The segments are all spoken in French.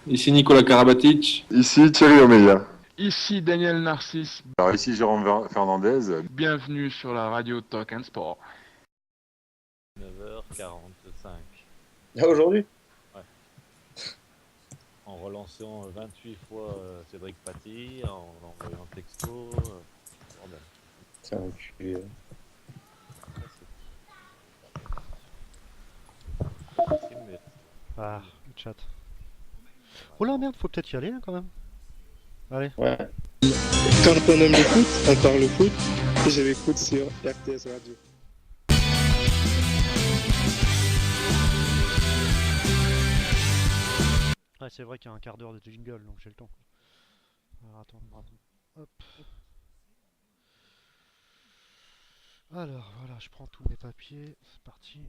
Ici Nicolas Karabatic. Ici Thierry Omeya. Ici Daniel Narcisse. Alors ici Jérôme Fernandez. Bienvenue sur la radio Talk and Sport. 9h45. Aujourd'hui ? Ouais. En relançant 28 fois Cédric Paty, en envoyant texto. Bordel. C'est un enculé. Ah, le chat. Oh là merde, faut peut-être y aller là, quand même. Allez. Ouais. Quand on aime le foot, on parle foot. Et je l'écoute sur RTS Radio. Ouais, c'est vrai qu'il y a un quart d'heure de jingle, donc j'ai le temps. Alors attends. Hop. Alors voilà, je prends tous mes papiers, c'est parti.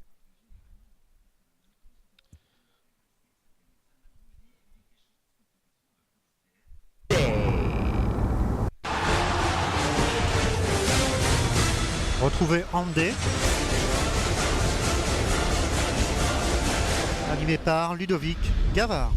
Retrouvez Andé, animé par Ludovic Gavard.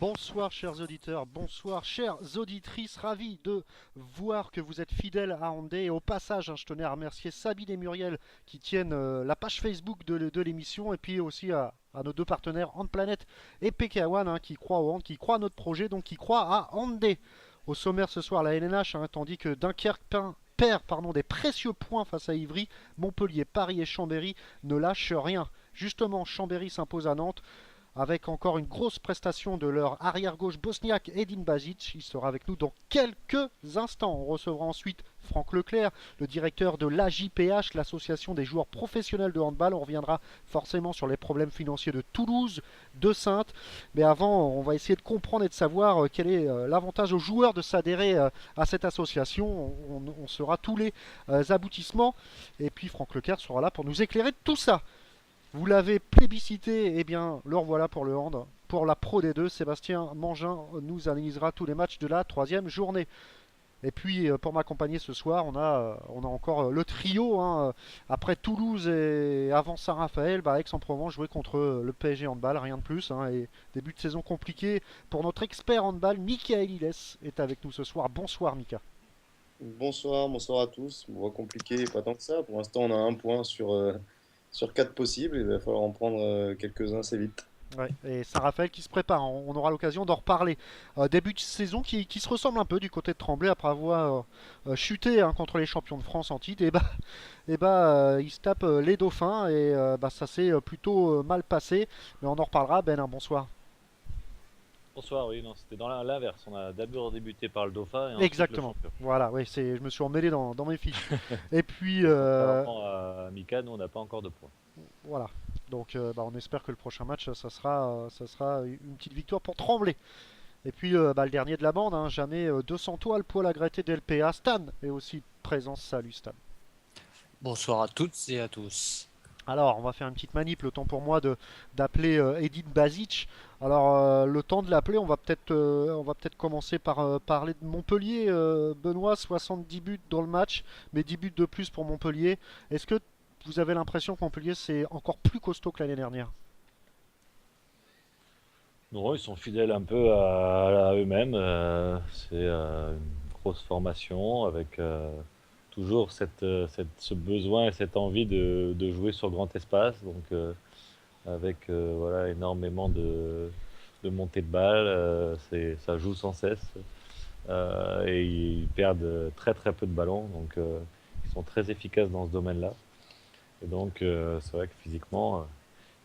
Bonsoir chers auditeurs, bonsoir chères auditrices, ravi de voir que vous êtes fidèles à Andé. Et au passage, je tenais à remercier Sabine et Muriel qui tiennent la page Facebook de l'émission, et puis aussi à nos deux partenaires Handplanet et PK1 qui croient au hand, qui croient à notre projet, donc qui croient à Andé. Au sommaire ce soir, la LNH, tandis que Dunkerque perd des précieux points face à Ivry, Montpellier, Paris et Chambéry ne lâchent rien. Justement, Chambéry s'impose à Nantes avec encore une grosse prestation de leur arrière-gauche bosniaque Edin Bazic. Il sera avec nous dans quelques instants. On recevra ensuite Franck Leclerc, le directeur de l'AJPH, l'association des joueurs professionnels de handball. On reviendra forcément sur les problèmes financiers de Toulouse, de Saintes. Mais avant, on va essayer de comprendre et de savoir quel est l'avantage aux joueurs de s'adhérer à cette association. On saura tous les aboutissements. Et puis Franck Leclerc sera là pour nous éclairer de tout ça. Vous l'avez plébiscité, eh bien, le revoilà pour le hand. Pour la Pro D2, Sébastien Mangin nous analysera tous les matchs de la 3e journée. Et puis, pour m'accompagner ce soir, on a encore le trio. Après Toulouse et avant Saint-Raphaël, Aix-en-Provence jouait contre le PSG handball, rien de plus. Et début de saison compliqué pour notre expert handball, Michael Iles, est avec nous ce soir. Bonsoir, Mika. Bonsoir à tous. Bon, compliqué, pas tant que ça. Pour l'instant, on a un point sur 4 possibles. Il va falloir en prendre quelques-uns assez vite. Ouais, et Saint-Raphaël qui se prépare, on aura l'occasion d'en reparler. Début de saison qui se ressemble un peu du côté de Tremblay après avoir chuté contre les champions de France en titre. Il se tape les Dauphins et ça s'est plutôt mal passé. Mais on en reparlera. Ben, un bonsoir. Bonsoir, oui, non, c'était dans l'inverse. On a d'abord débuté par le Dauphin et ensuite Exactement. le champion. Voilà, oui, je me suis emmêlé dans mes fiches. Et puis. Contrairement à Mika, nous on n'a pas encore de points. Voilà. Donc on espère que le prochain match, ça sera une petite victoire pour Tremblay. Et puis le dernier de la bande, jamais 200 toiles, poil à gratter d'LPA. Stan est aussi présent. Salut Stan. Bonsoir à toutes et à tous. Alors, on va faire une petite manip, le temps pour moi d'appeler Edin Bazic. Alors, le temps de l'appeler, on va peut-être commencer par parler de Montpellier. Benoît, 70 buts dans le match, mais 10 buts de plus pour Montpellier. Est-ce que vous avez l'impression que Montpellier, c'est encore plus costaud que l'année dernière? Non, ils sont fidèles un peu à eux-mêmes. C'est une grosse formation avec toujours ce besoin et cette envie de jouer sur grand espace. Donc, avec voilà, énormément de montées de balles, ça joue sans cesse. Et ils perdent très très peu de ballons. Donc, ils sont très efficaces dans ce domaine-là. Et donc, c'est vrai que physiquement,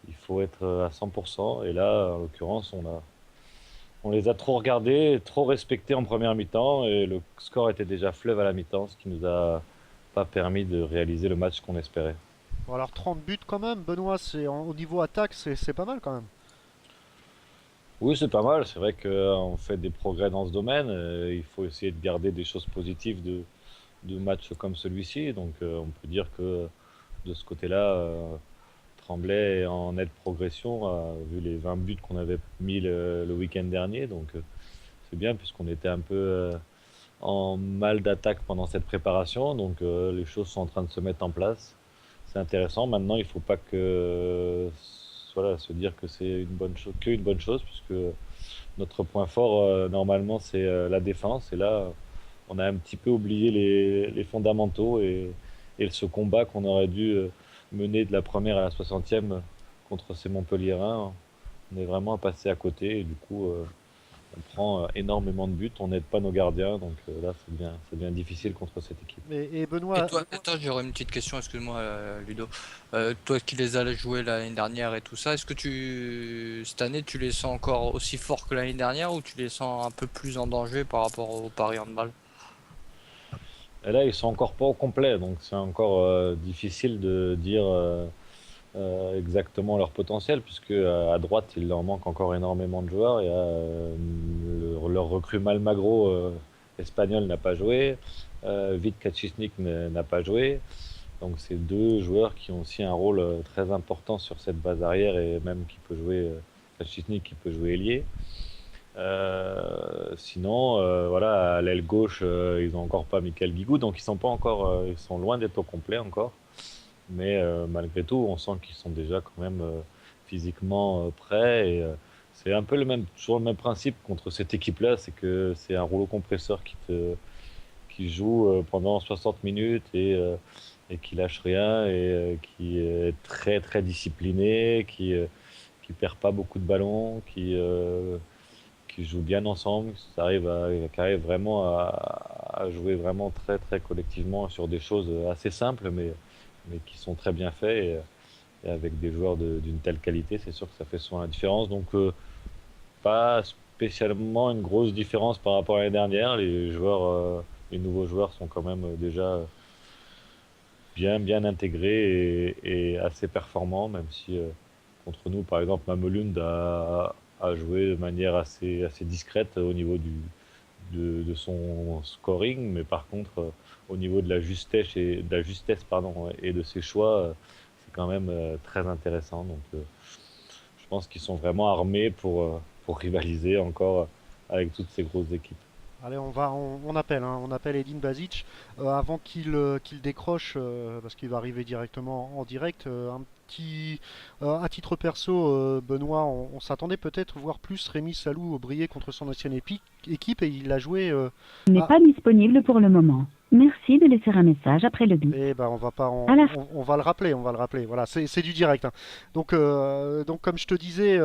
il faut être à 100%. Et là, en l'occurrence, on les a trop regardés, trop respectés en première mi-temps. Et le score était déjà fleuve à la mi-temps, ce qui nous a pas permis de réaliser le match qu'on espérait. Bon, alors 30 buts quand même, Benoît, au niveau attaque, c'est pas mal quand même. Oui, c'est pas mal. C'est vrai qu'on fait des progrès dans ce domaine. Il faut essayer de garder des choses positives de matchs comme celui-ci. Donc, on peut dire que de ce côté-là, Tremblay est en nette progression, vu les 20 buts qu'on avait mis le week-end dernier. Donc, c'est bien, puisqu'on était un peu en mal d'attaque pendant cette préparation. Donc, les choses sont en train de se mettre en place. C'est intéressant. Maintenant, il ne faut pas que voilà, se dire que c'est une bonne chose, puisque notre point fort, normalement, c'est la défense. Et là, on a un petit peu oublié les fondamentaux et ce combat qu'on aurait dû mener de la première à la 60e contre ces Montpelliérains. On est vraiment passé à côté et du coup, on prend énormément de buts, on n'aide pas nos gardiens, donc là, c'est bien difficile contre cette équipe. Et Benoît, Et toi, attends, j'aurais une petite question, excuse-moi, Ludo. Toi qui les as joués l'année dernière et tout ça, est-ce que cette année, tu les sens encore aussi forts que l'année dernière ou tu les sens un peu plus en danger par rapport au Paris Handball? Et là, ils sont encore pas au complet, donc c'est encore difficile de dire exactement leur potentiel, puisque à droite, il leur manque encore énormément de joueurs. Il y a, leur recrue Malmagro espagnol n'a pas joué, Vit Kacisnik n'a pas joué. Donc c'est deux joueurs qui ont aussi un rôle très important sur cette base arrière et même qui peut jouer Kacisnik qui peut jouer ailier. Sinon, voilà, à l'aile gauche, ils n'ont encore pas Michael Guigou, donc ils sont pas encore, ils sont loin d'être au complet encore. Mais malgré tout, on sent qu'ils sont déjà quand même physiquement prêts. Et c'est un peu toujours le même principe contre cette équipe-là, c'est que c'est un rouleau compresseur qui joue pendant 60 minutes et qui lâche rien et qui est très très discipliné, qui perd pas beaucoup de ballons, qui joue bien ensemble, qui arrive vraiment à jouer vraiment très très collectivement sur des choses assez simples, mais qui sont très bien faits et avec des joueurs d'une telle qualité, c'est sûr que ça fait souvent la différence. Donc pas spécialement une grosse différence par rapport à l'année dernière. Les nouveaux joueurs sont quand même déjà bien intégrés et assez performants, même si contre nous, par exemple, Mamelund a joué de manière assez discrète au niveau de son scoring, mais par contre, au niveau de la justesse pardon, et de ses choix, c'est quand même très intéressant. Donc, je pense qu'ils sont vraiment armés pour rivaliser encore avec toutes ces grosses équipes. allez, on appelle, hein, on appelle Edin Bazic avant qu'il décroche, parce qu'il va arriver directement en direct. À titre perso, Benoît, on s'attendait peut-être voir plus Rémi Salou briller contre son ancienne équipe et il a joué. N'est Ah. pas disponible pour le moment. Merci de laisser un message après le bip. Et ben on va pas, À la on va le rappeler, on va le rappeler. Voilà, c'est du direct, hein. Donc comme je te disais,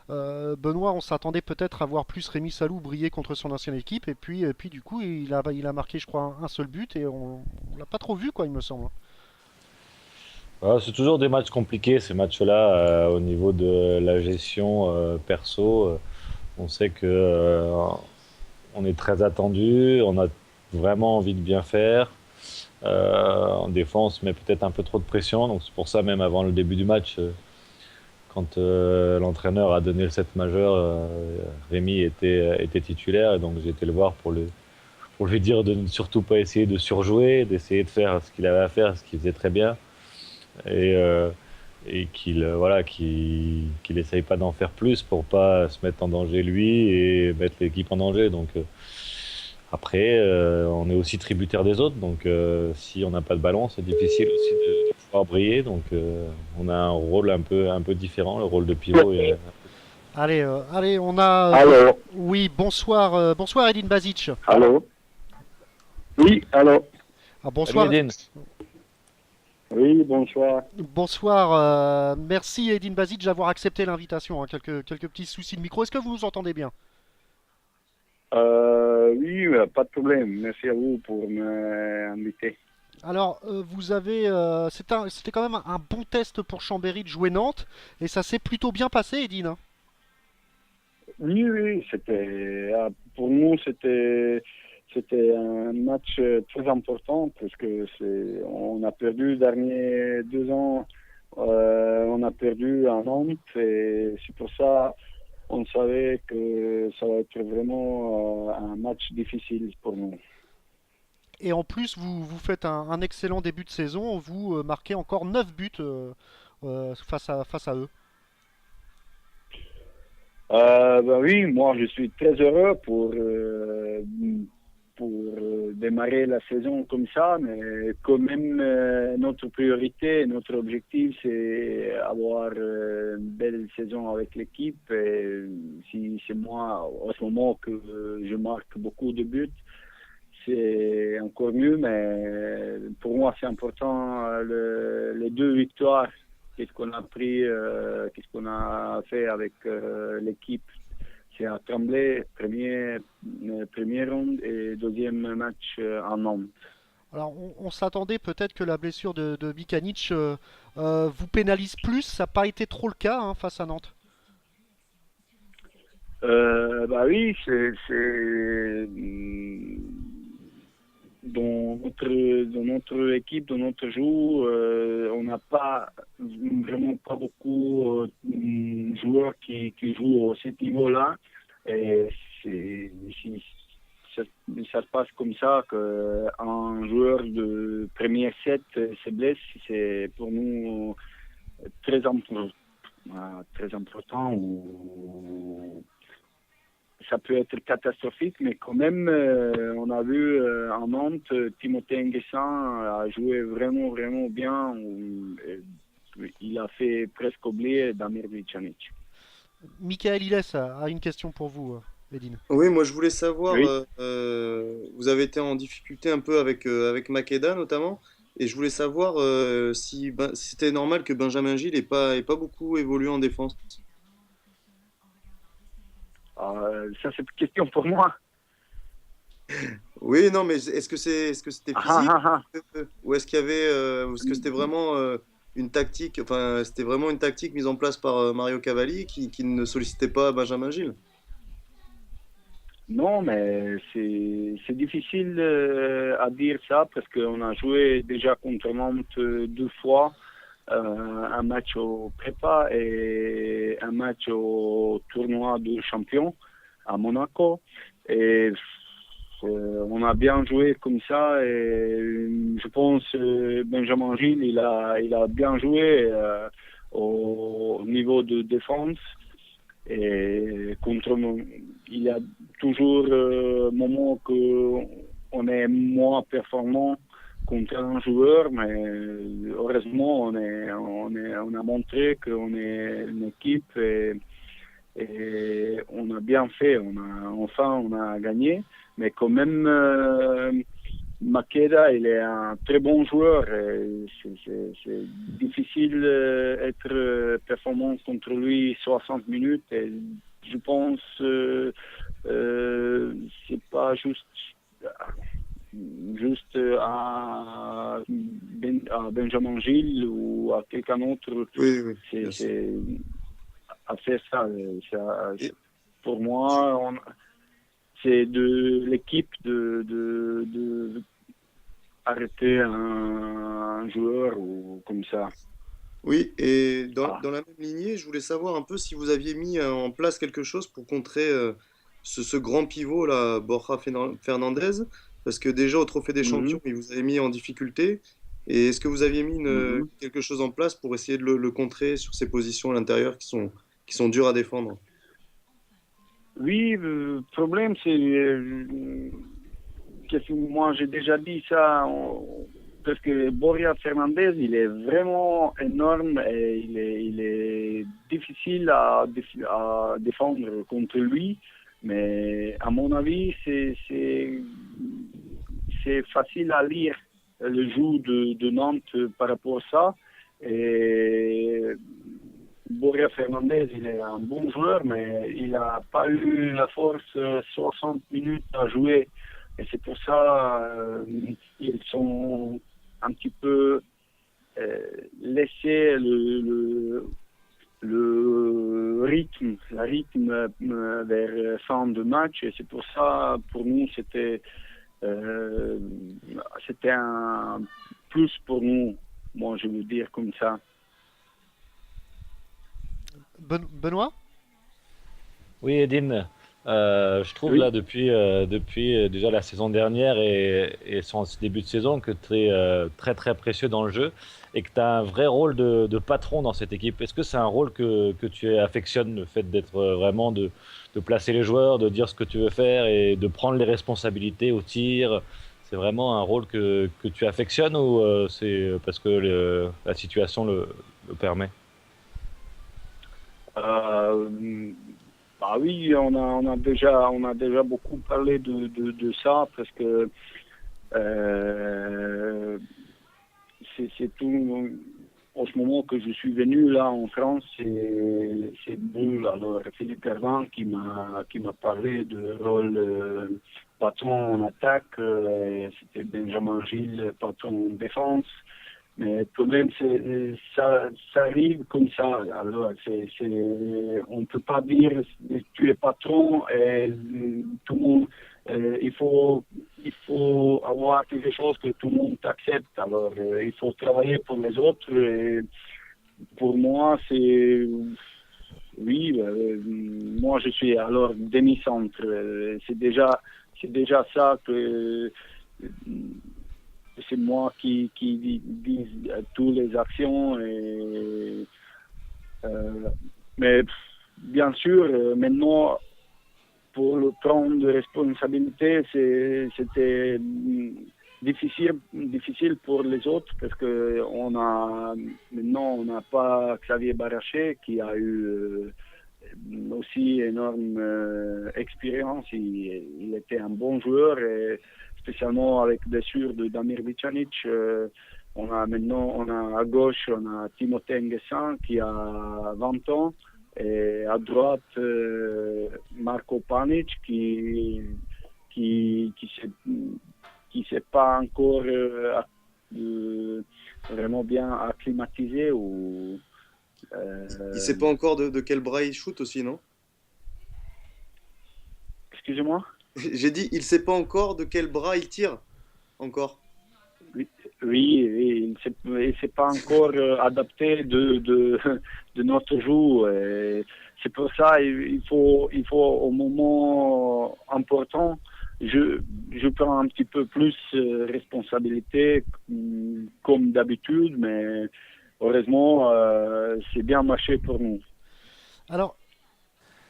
Benoît, on s'attendait peut-être à voir plus Rémi Salou briller contre son ancienne équipe et puis du coup il a marqué, je crois, un seul but et on l'a pas trop vu, quoi, il me semble. Voilà, c'est toujours des matchs compliqués, ces matchs-là, au niveau de la gestion perso. On sait que on est très attendu, on a vraiment envie de bien faire. En défense, on met peut-être un peu trop de pression, donc c'est pour ça même avant le début du match, quand l'entraîneur a donné le set majeur, Rémi était titulaire, et donc j'ai été le voir pour lui dire de ne surtout pas essayer de surjouer, d'essayer de faire ce qu'il avait à faire, ce qu'il faisait très bien, et qu'il essaye pas d'en faire plus pour pas se mettre en danger lui et mettre l'équipe en danger. Donc après, on est aussi tributaire des autres, donc si on n'a pas de ballon, c'est difficile aussi de pouvoir briller. Donc on a un rôle un peu différent, le rôle de pivot. Allez, on a. Allô. Oui, bonsoir, bonsoir Edin Bazic. Allô. Oui, allô. Ah, bonsoir. Salut Edine. Oui, bonsoir. Bonsoir, merci Edin Bazic d'avoir accepté l'invitation, hein. Quelques petits soucis de micro. Est-ce que vous nous entendez bien? Oui, pas de problème. Merci à vous pour m'inviter. Alors, c'était quand même un bon test pour Chambéry de jouer Nantes, et ça s'est plutôt bien passé, Edine, hein. Oui, c'était pour nous c'était un match très important parce que on a perdu les derniers 2 ans, on a perdu à Nantes et c'est pour ça on savait que ça va être vraiment un match difficile pour nous. Et en plus, vous faites un excellent début de saison, vous marquez encore 9 buts face à eux. Ben oui, moi je suis très heureux démarrer la saison comme ça, mais quand même notre priorité, notre objectif, c'est avoir une belle saison avec l'équipe. Et si c'est moi, en ce moment, que je marque beaucoup de buts, c'est encore mieux, mais pour moi, c'est important les 2 victoires. Qu'est-ce qu'on a pris, qu'est-ce qu'on a fait avec l'équipe. C'est à Tremblay, première ronde et deuxième match à Nantes. Alors, on s'attendait peut-être que la blessure de Bikanic vous pénalise plus. Ça n'a pas été trop le cas hein, face à Nantes. Bah oui, c'est dans notre équipe, dans notre jeu, on n'a vraiment pas beaucoup de joueurs qui jouent à ce niveau-là. Et si ça se passe comme ça, qu'un joueur de premier set se blesse, c'est pour nous très important. Ça peut être catastrophique, mais quand même, on a vu en Nantes, Timothée Nguessan a joué vraiment, vraiment bien. Il a fait presque oublier Damir Vicanic. Michael Illes a une question pour vous, Edine. Oui, moi je voulais savoir, Oui. vous avez été en difficulté un peu avec Makeda notamment, et je voulais savoir si c'était normal que Benjamin Gilles ait pas beaucoup évolué en défense. Ça, c'est une question pour moi. Oui, non, mais est-ce que c'était physique ou est-ce qu'il y avait est-ce que c'était vraiment une tactique, enfin c'était vraiment une tactique mise en place par Mario Cavalli qui ne sollicitait pas Benjamin Gilles? Non, mais c'est difficile à dire ça parce qu'on a joué déjà contre Nantes 2 fois, un match au prépa et un match au tournoi de champion à Monaco. Et on a bien joué comme ça et je pense Benjamin Gilles il a bien joué au niveau de défense. Et il y a toujours moment que on est moins performant contre un joueur, mais heureusement on a montré qu'on est une équipe et on a bien fait. On a gagné, mais quand même Makeda, il est un très bon joueur. Et c'est difficile d'être performant contre lui 60 minutes. Et je pense c'est pas juste à Benjamin Gilles ou à quelqu'un d'autre. Oui, C'est à faire ça. Et- Pour moi, c'est de l'équipe de arrêter un joueur ou comme ça. Oui, et Ah. dans la même lignée, je voulais savoir un peu si vous aviez mis en place quelque chose pour contrer ce grand pivot là, Borja Fernandez, parce que déjà au Trophée des Mhm, Champions, il vous avait mis en difficulté. Et est-ce que vous aviez mis mhm. quelque chose en place pour essayer de le contrer sur ses positions à l'intérieur qui sont dures à défendre? Oui, le problème, c'est que moi j'ai déjà dit ça, parce que Borja Fernandez, il est vraiment énorme et il est difficile à défendre contre lui. Mais à mon avis, c'est facile à lire le jeu de Nantes par rapport à ça. Et Borja Fernandez, il est un bon joueur, mais il n'a pas eu la force 60 minutes à jouer. Et c'est pour ça ils sont un petit peu laissés le rythme vers fin de match. Et c'est pour ça, pour nous, c'était un plus pour nous. Moi, je veux dire comme ça. Benoît? Oui, Edine. Je trouve Oui. là depuis déjà la saison dernière et son début de saison que tu es très très précieux dans le jeu et que tu as un vrai rôle de patron dans cette équipe. Est-ce que c'est un rôle que tu affectionnes, le fait d'être vraiment de placer les joueurs, de dire ce que tu veux faire et de prendre les responsabilités au tir? C'est vraiment un rôle que tu affectionnes ou c'est parce que la situation le permet? Euh, Bah oui, on a déjà beaucoup parlé de ça parce que euh, c'est tout. En ce moment que je suis venu là en France, c'est Bull, alors Philippe Hervan qui m'a parlé de rôle patron en attaque, c'était Benjamin Gilles, patron en défense. Mais le problème, c'est ça arrive comme ça. Alors, on ne peut pas dire tu es patron et tout le monde. Il faut avoir quelque chose que tout le monde accepte. Alors, il faut travailler pour les autres. Et pour moi, c'est oui. Moi, je suis alors demi-centre. C'est déjà ça que c'est moi qui dis toutes les actions mais bien sûr maintenant pour le prendre de responsabilité c'était difficile pour les autres parce que on n'a pas Xavier Baraché qui a eu aussi énorme expérience. Il était un bon joueur et spécialement avec blessure de Damir Vicanic. On a à gauche, on a Timothée Nguessan qui a 20 ans et à droite Marco Panic qui s'est pas encore vraiment bien acclimatisé ou Il sait pas encore de quel bras il shoot aussi, non? excusez-moi. J'ai dit, il sait pas encore de quel bras il tire. Encore. Oui, il s'est pas encore adapté de notre jeu. Et c'est pour ça il faut au moment important, je prends un petit peu plus responsabilité comme d'habitude, mais heureusement c'est bien marché pour nous.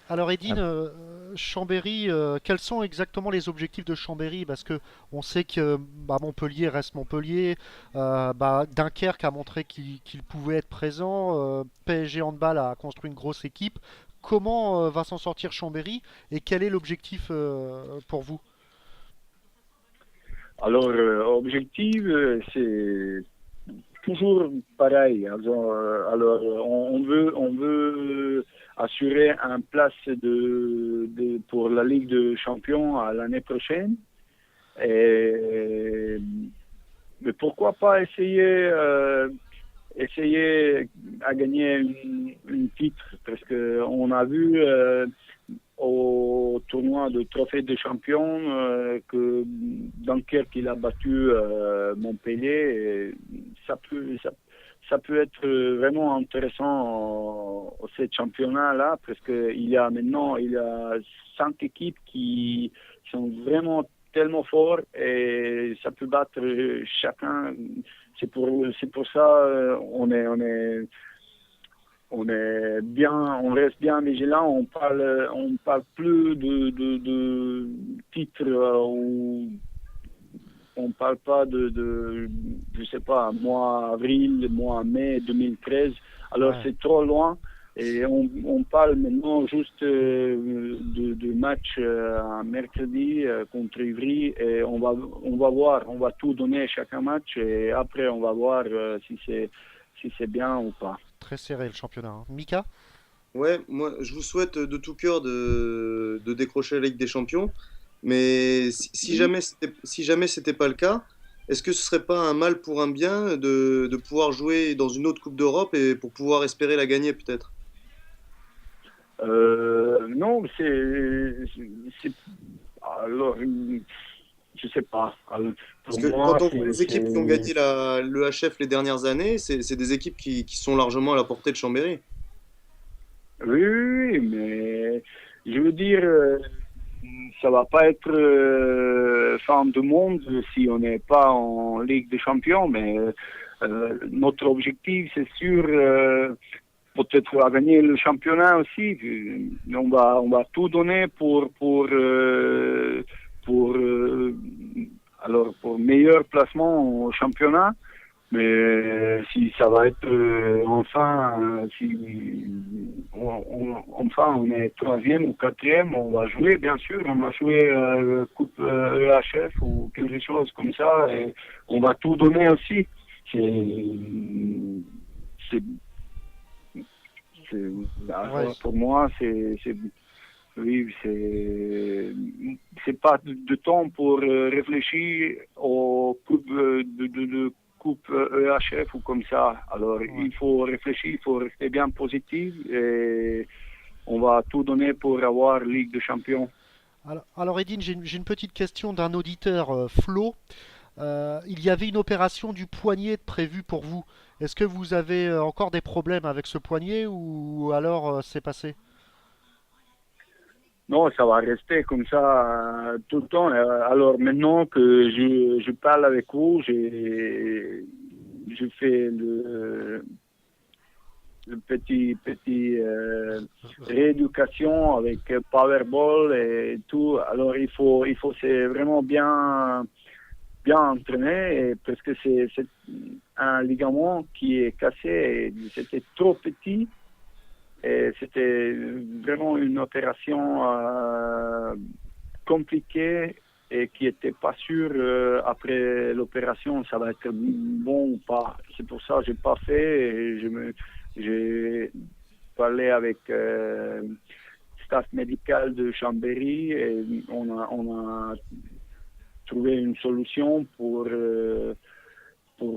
Alors, Edine, Chambéry, quels sont exactement les objectifs de Chambéry? Parce que on sait que Montpellier reste Montpellier, Dunkerque a montré qu'il pouvait être présent, PSG Handball a construit une grosse équipe. Comment va s'en sortir Chambéry et quel est l'objectif pour vous? Alors objectif c'est toujours pareil. Alors, on veut assurer un place pour la Ligue de Champions à l'année prochaine. Et, mais pourquoi pas essayer à gagner une titre parce que on a vu au tournoi de Trophée des Champions que Dunkerque il a battu Montpellier. Et ça peut être vraiment intéressant ce championnat-là parce que il y a 5 équipes qui sont vraiment tellement fortes et ça peut battre chacun. C'est pour ça on est bien, on reste bien vigilant. On parle plus de titres où on parle pas je sais pas, mois avril, mois mai 2013. Alors c'est trop loin et on parle maintenant juste de match un mercredi contre Ivry et on va voir, on va tout donner chaque match et après on va voir si c'est bien ou pas. Très serré le championnat, hein. Mika? Ouais, moi, je vous souhaite de tout cœur de décrocher la Ligue des Champions. Mais si jamais c'était pas le cas, est-ce que ce serait pas un mal pour un bien de pouvoir jouer dans une autre Coupe d'Europe et pour pouvoir espérer la gagner peut-être? Non, alors je sais pas. Alors, Parce pour que moi, quand on voit les équipes qui ont gagné le HF les dernières années, c'est des équipes qui sont largement à la portée de Chambéry. Oui, mais je veux dire, ça va pas être fin du monde si on n'est pas en Ligue des Champions, mais notre objectif, c'est sûr, peut-être à gagner le championnat aussi. On va tout donner pour meilleur placement au championnat. Mais si ça va être enfin on est troisième ou quatrième, on va jouer, bien sûr, on va jouer Coupe EHF ou quelque chose comme ça, et on va tout donner aussi. Pour moi, c'est pas de temps pour réfléchir aux coupes de coupe EHF ou comme ça. Alors, il faut réfléchir, il faut rester bien positif et on va tout donner pour avoir Ligue des Champions. Alors Edine, j'ai une petite question d'un auditeur, Flo. Il y avait une opération du poignet prévue pour vous. Est-ce que vous avez encore des problèmes avec ce poignet ou alors c'est passé? Non, ça va rester comme ça tout le temps. Alors maintenant que je parle avec vous, je fais le petit rééducation avec Powerball et tout. Alors il faut c'est vraiment bien entraîné, et parce que c'est un ligament qui est cassé et c'était trop petit. Et c'était vraiment une opération compliquée et qui n'était pas sûr après l'opération ça va être bon ou pas. C'est pour ça que j'ai pas fait. Et j'ai parlé avec staff médical de Chambéry et on a trouvé une solution pour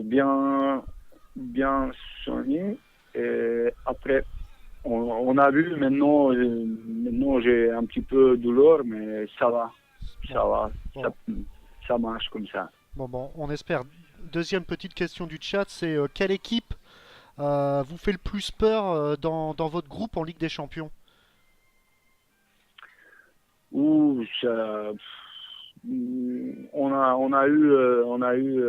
bien soigner. Et après, on a vu, maintenant j'ai un petit peu de douleur, mais ça va, ça marche comme ça. Bon, on espère. Deuxième petite question du chat, c'est quelle équipe vous fait le plus peur dans votre groupe en Ligue des Champions? On a eu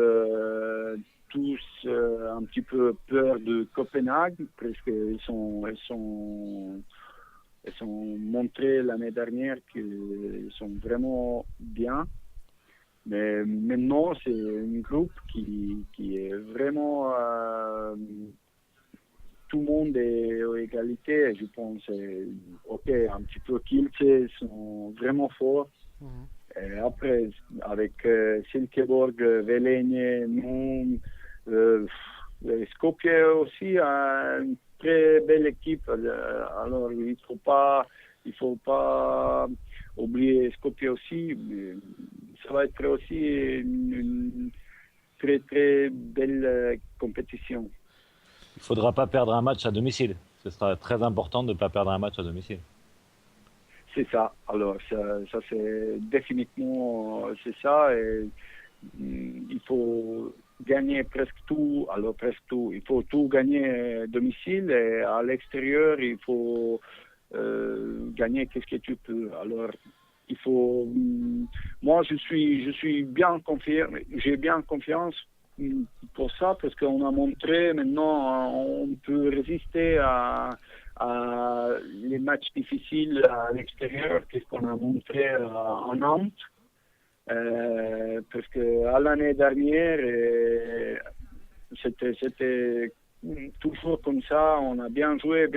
tous un petit peu peur de Copenhague, parce qu'ils sont montrés l'année dernière qu'ils sont vraiment bien. Mais maintenant, c'est un groupe qui est vraiment tout le monde est à égalité. Je pense, ok, un petit peu Kielce sont vraiment forts. Et après, avec Silkeborg, Velenje, Nîmes, Skopje aussi, une très belle équipe. Alors, il faut pas oublier Skopje aussi. Ça va être aussi une très très belle compétition. Il ne faudra pas perdre un match à domicile. Ce sera très important de ne pas perdre un match à domicile. C'est ça. Alors, ça c'est définitivement c'est ça. Et, il faut gagner presque tout. Alors, presque tout. Il faut tout gagner à domicile, et à l'extérieur, il faut gagner qu'est-ce que tu peux. Alors, il faut. Moi, je suis bien confiant. J'ai bien confiance pour ça, parce qu'on a montré maintenant on peut résister à les matchs difficiles à l'extérieur, qu'est-ce qu'on a montré en Nantes, parce que à l'année dernière c'était toujours comme ça, on a bien joué,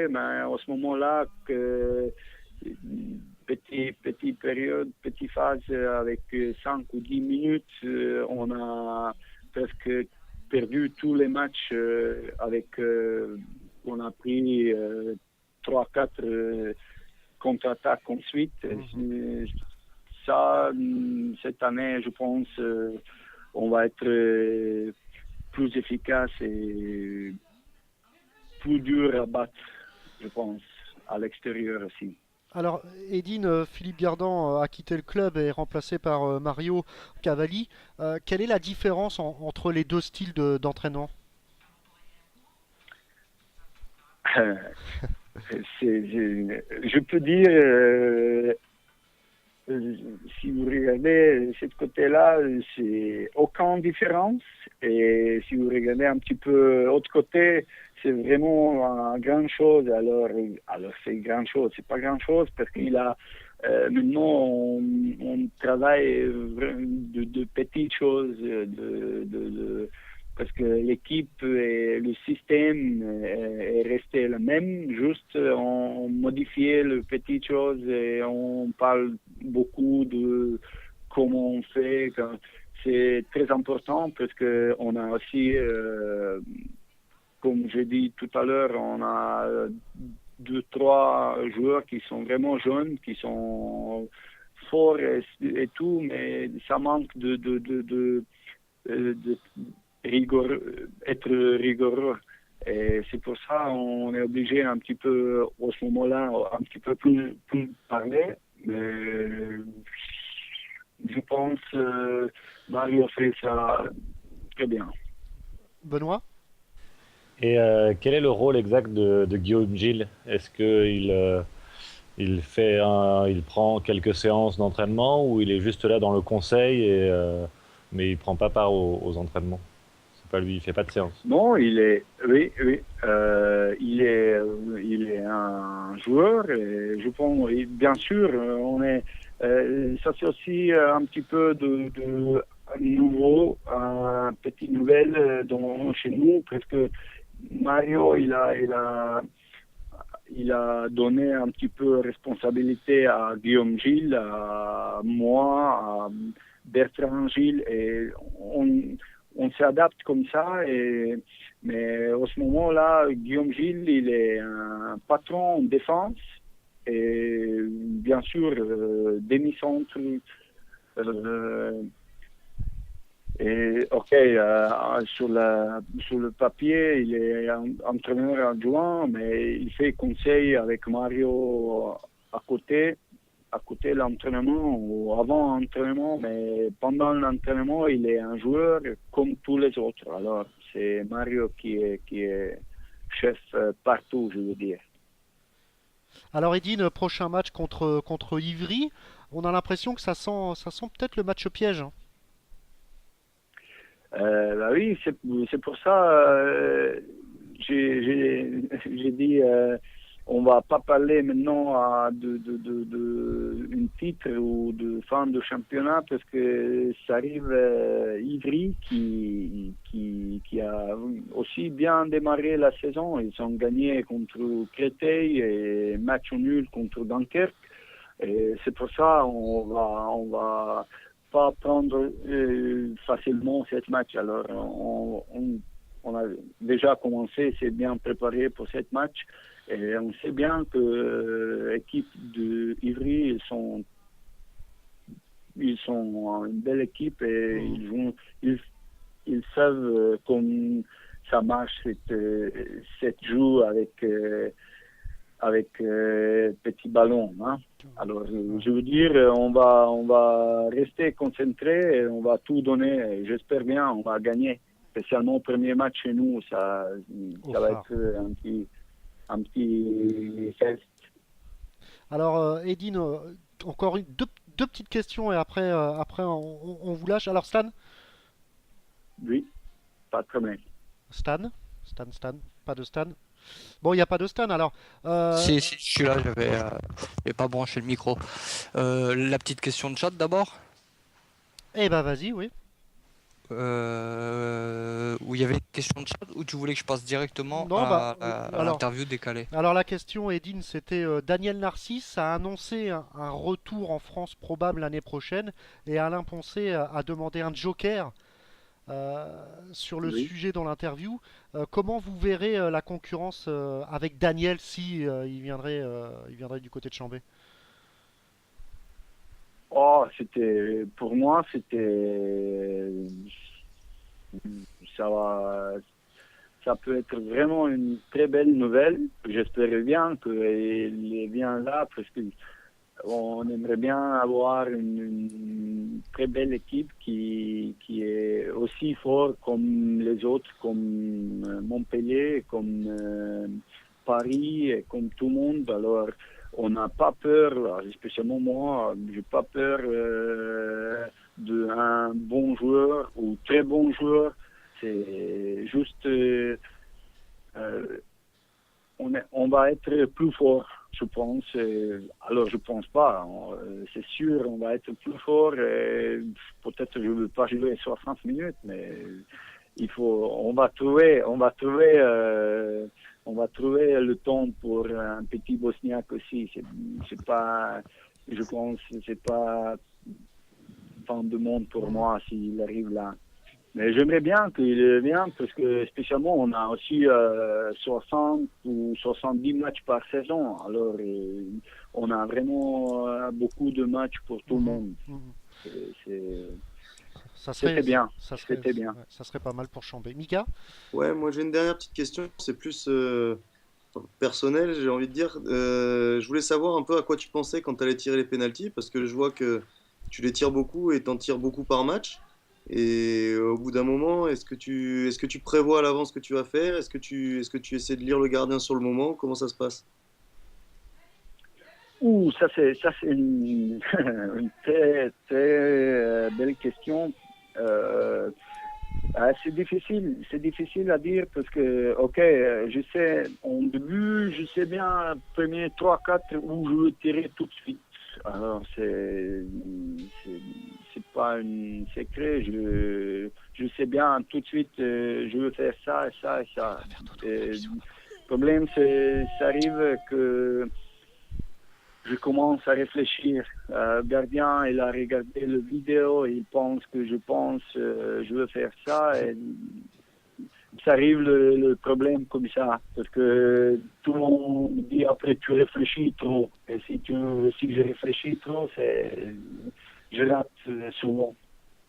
mais à ce moment-là que petite période, petite phase avec 5 ou 10 minutes, on a presque perdu tous les matchs avec on a pris 3-4 contre-attaques ensuite. Ça, cette année, je pense, on va être plus efficace et plus dur à battre, je pense, à l'extérieur aussi. Alors, Edine, Philippe Gardan a quitté le club et est remplacé par Mario Cavalli. Quelle est la différence entre les deux styles d'entraînement? Je peux dire si vous regardez ce côté-là, c'est aucune différence. Et si vous regardez un petit peu l'autre côté, c'est vraiment une grande chose. Alors c'est grande chose. C'est pas grande chose parce qu'il a maintenant on travaille de petites choses, parce que l'équipe et le système est resté le même, juste on modifiait les petites choses et on parle beaucoup de comment on fait. C'est très important parce que on a aussi, comme je dis tout à l'heure, on a 2, 3 joueurs qui sont vraiment jeunes, qui sont forts et tout, mais ça manque de être rigoureux. Et c'est pour ça qu'on est obligé un petit peu, au ce moment-là, un petit peu plus parler. Mais je pense Mario fait ça très bien. Benoît? Et quel est le rôle exact de Guillaume Gilles? Est-ce qu'il il prend quelques séances d'entraînement ou il est juste là dans le conseil mais il prend pas part aux entraînements? C'est pas lui, il fait pas de séance. Non, oui, il est un joueur et je pense, et bien sûr, on est, ça c'est aussi un petit peu de nouveau, petite nouvelle chez nous, parce que Mario, il a donné un petit peu de responsabilité à Guillaume Gilles, à moi, à Bertrand Gilles, et on s'adapte comme ça. Mais au ce moment-là, Guillaume Gilles, il est un patron en défense, et bien sûr, demi-centre. Et ok, sur le papier, il est entraîneur adjoint, mais il fait conseil avec Mario à côté de l'entraînement ou avant l'entraînement, mais pendant l'entraînement, il est un joueur comme tous les autres. Alors, c'est Mario qui est chef partout, je veux dire. Alors Edine, prochain match contre Ivry, on a l'impression que ça sent peut-être le match piège, hein. Bah oui, c'est pour ça j'ai dit on va pas parler maintenant de une titre ou de fin de championnat parce que ça arrive Ivry qui a aussi bien démarré la saison. Ils ont gagné contre Créteil et match nul contre Dunkerque. Et c'est pour ça on va pas prendre facilement cette match. Alors, on a déjà commencé, c'est bien préparé pour cette match. Et on sait bien que l'équipe de Ivry, ils sont une belle équipe et ils savent comment ça marche cette joue avec petit ballon, hein. Alors, je veux dire, on va rester concentré et on va tout donner. J'espère bien, on va gagner. Spécialement au premier match chez nous, ça va être un petit test. Alors, Edine, encore deux petites questions et après on vous lâche. Alors, Stan? Oui, pas de problème. Stan, pas de Stan. Bon, il n'y a pas de Stan alors. Si, je suis là, j'avais pas branché le micro. La petite question de chat d'abord. Eh ben vas-y, oui. Où il y avait une question de chat ou tu voulais que je passe directement Non, à l'interview décalée? Alors la question, Edine, c'était Daniel Narcisse a annoncé un retour en France probable l'année prochaine et Alain Poncet a demandé un joker sur le sujet dans l'interview. Comment vous verrez la concurrence avec Daniel si il viendrait du côté de Chambé? Oh, pour moi, ça peut être vraiment une très belle nouvelle. J'espère bien qu'il est bien là parce qu'on aimerait bien avoir une très belle équipe qui est aussi forte comme les autres, comme Montpellier, comme Paris, et comme tout le monde. Alors, on n'a pas peur, là, spécialement moi, j'ai pas peur d'un bon joueur ou très bon joueur. C'est juste, on va être plus fort, je pense. Alors, je pense pas. C'est sûr, on va être plus fort. Peut-être je ne veux pas jouer 60 minutes, mais on va trouver le temps pour un petit Bosniaque aussi. C'est pas, je pense, c'est pas fin de monde pour moi s'il arrive là. Mais j'aimerais bien qu'il vienne parce que spécialement on a aussi 60 ou 70 matchs par saison. Alors on a vraiment beaucoup de matchs pour tout le monde. C'était bien. C'était bien. Ouais, ça serait pas mal pour Chambé. Mika? Ouais, moi j'ai une dernière petite question, c'est plus personnel, j'ai envie de dire. Je voulais savoir un peu à quoi tu pensais quand tu allais tirer les pénaltys, parce que je vois que tu les tires beaucoup et t'en tires beaucoup par match. Et au bout d'un moment, est-ce que tu prévois à l'avance ce que tu vas faire? Est-ce que tu essaies de lire le gardien sur le moment? Comment ça se passe? Ça c'est une, une très très belle question. C'est difficile à dire parce que, ok, je sais, en début, je sais bien, premier 3-4 où je veux tirer tout de suite. Alors, c'est pas un secret, je sais bien tout de suite, je veux faire ça et ça et ça. Le problème, ça arrive que je commence à réfléchir. Le gardien, il a regardé la vidéo, il pense que je veux faire ça. Et ça arrive le problème comme ça. Parce que tout le monde dit après tu réfléchis trop. Et si je réfléchis trop, je rate souvent.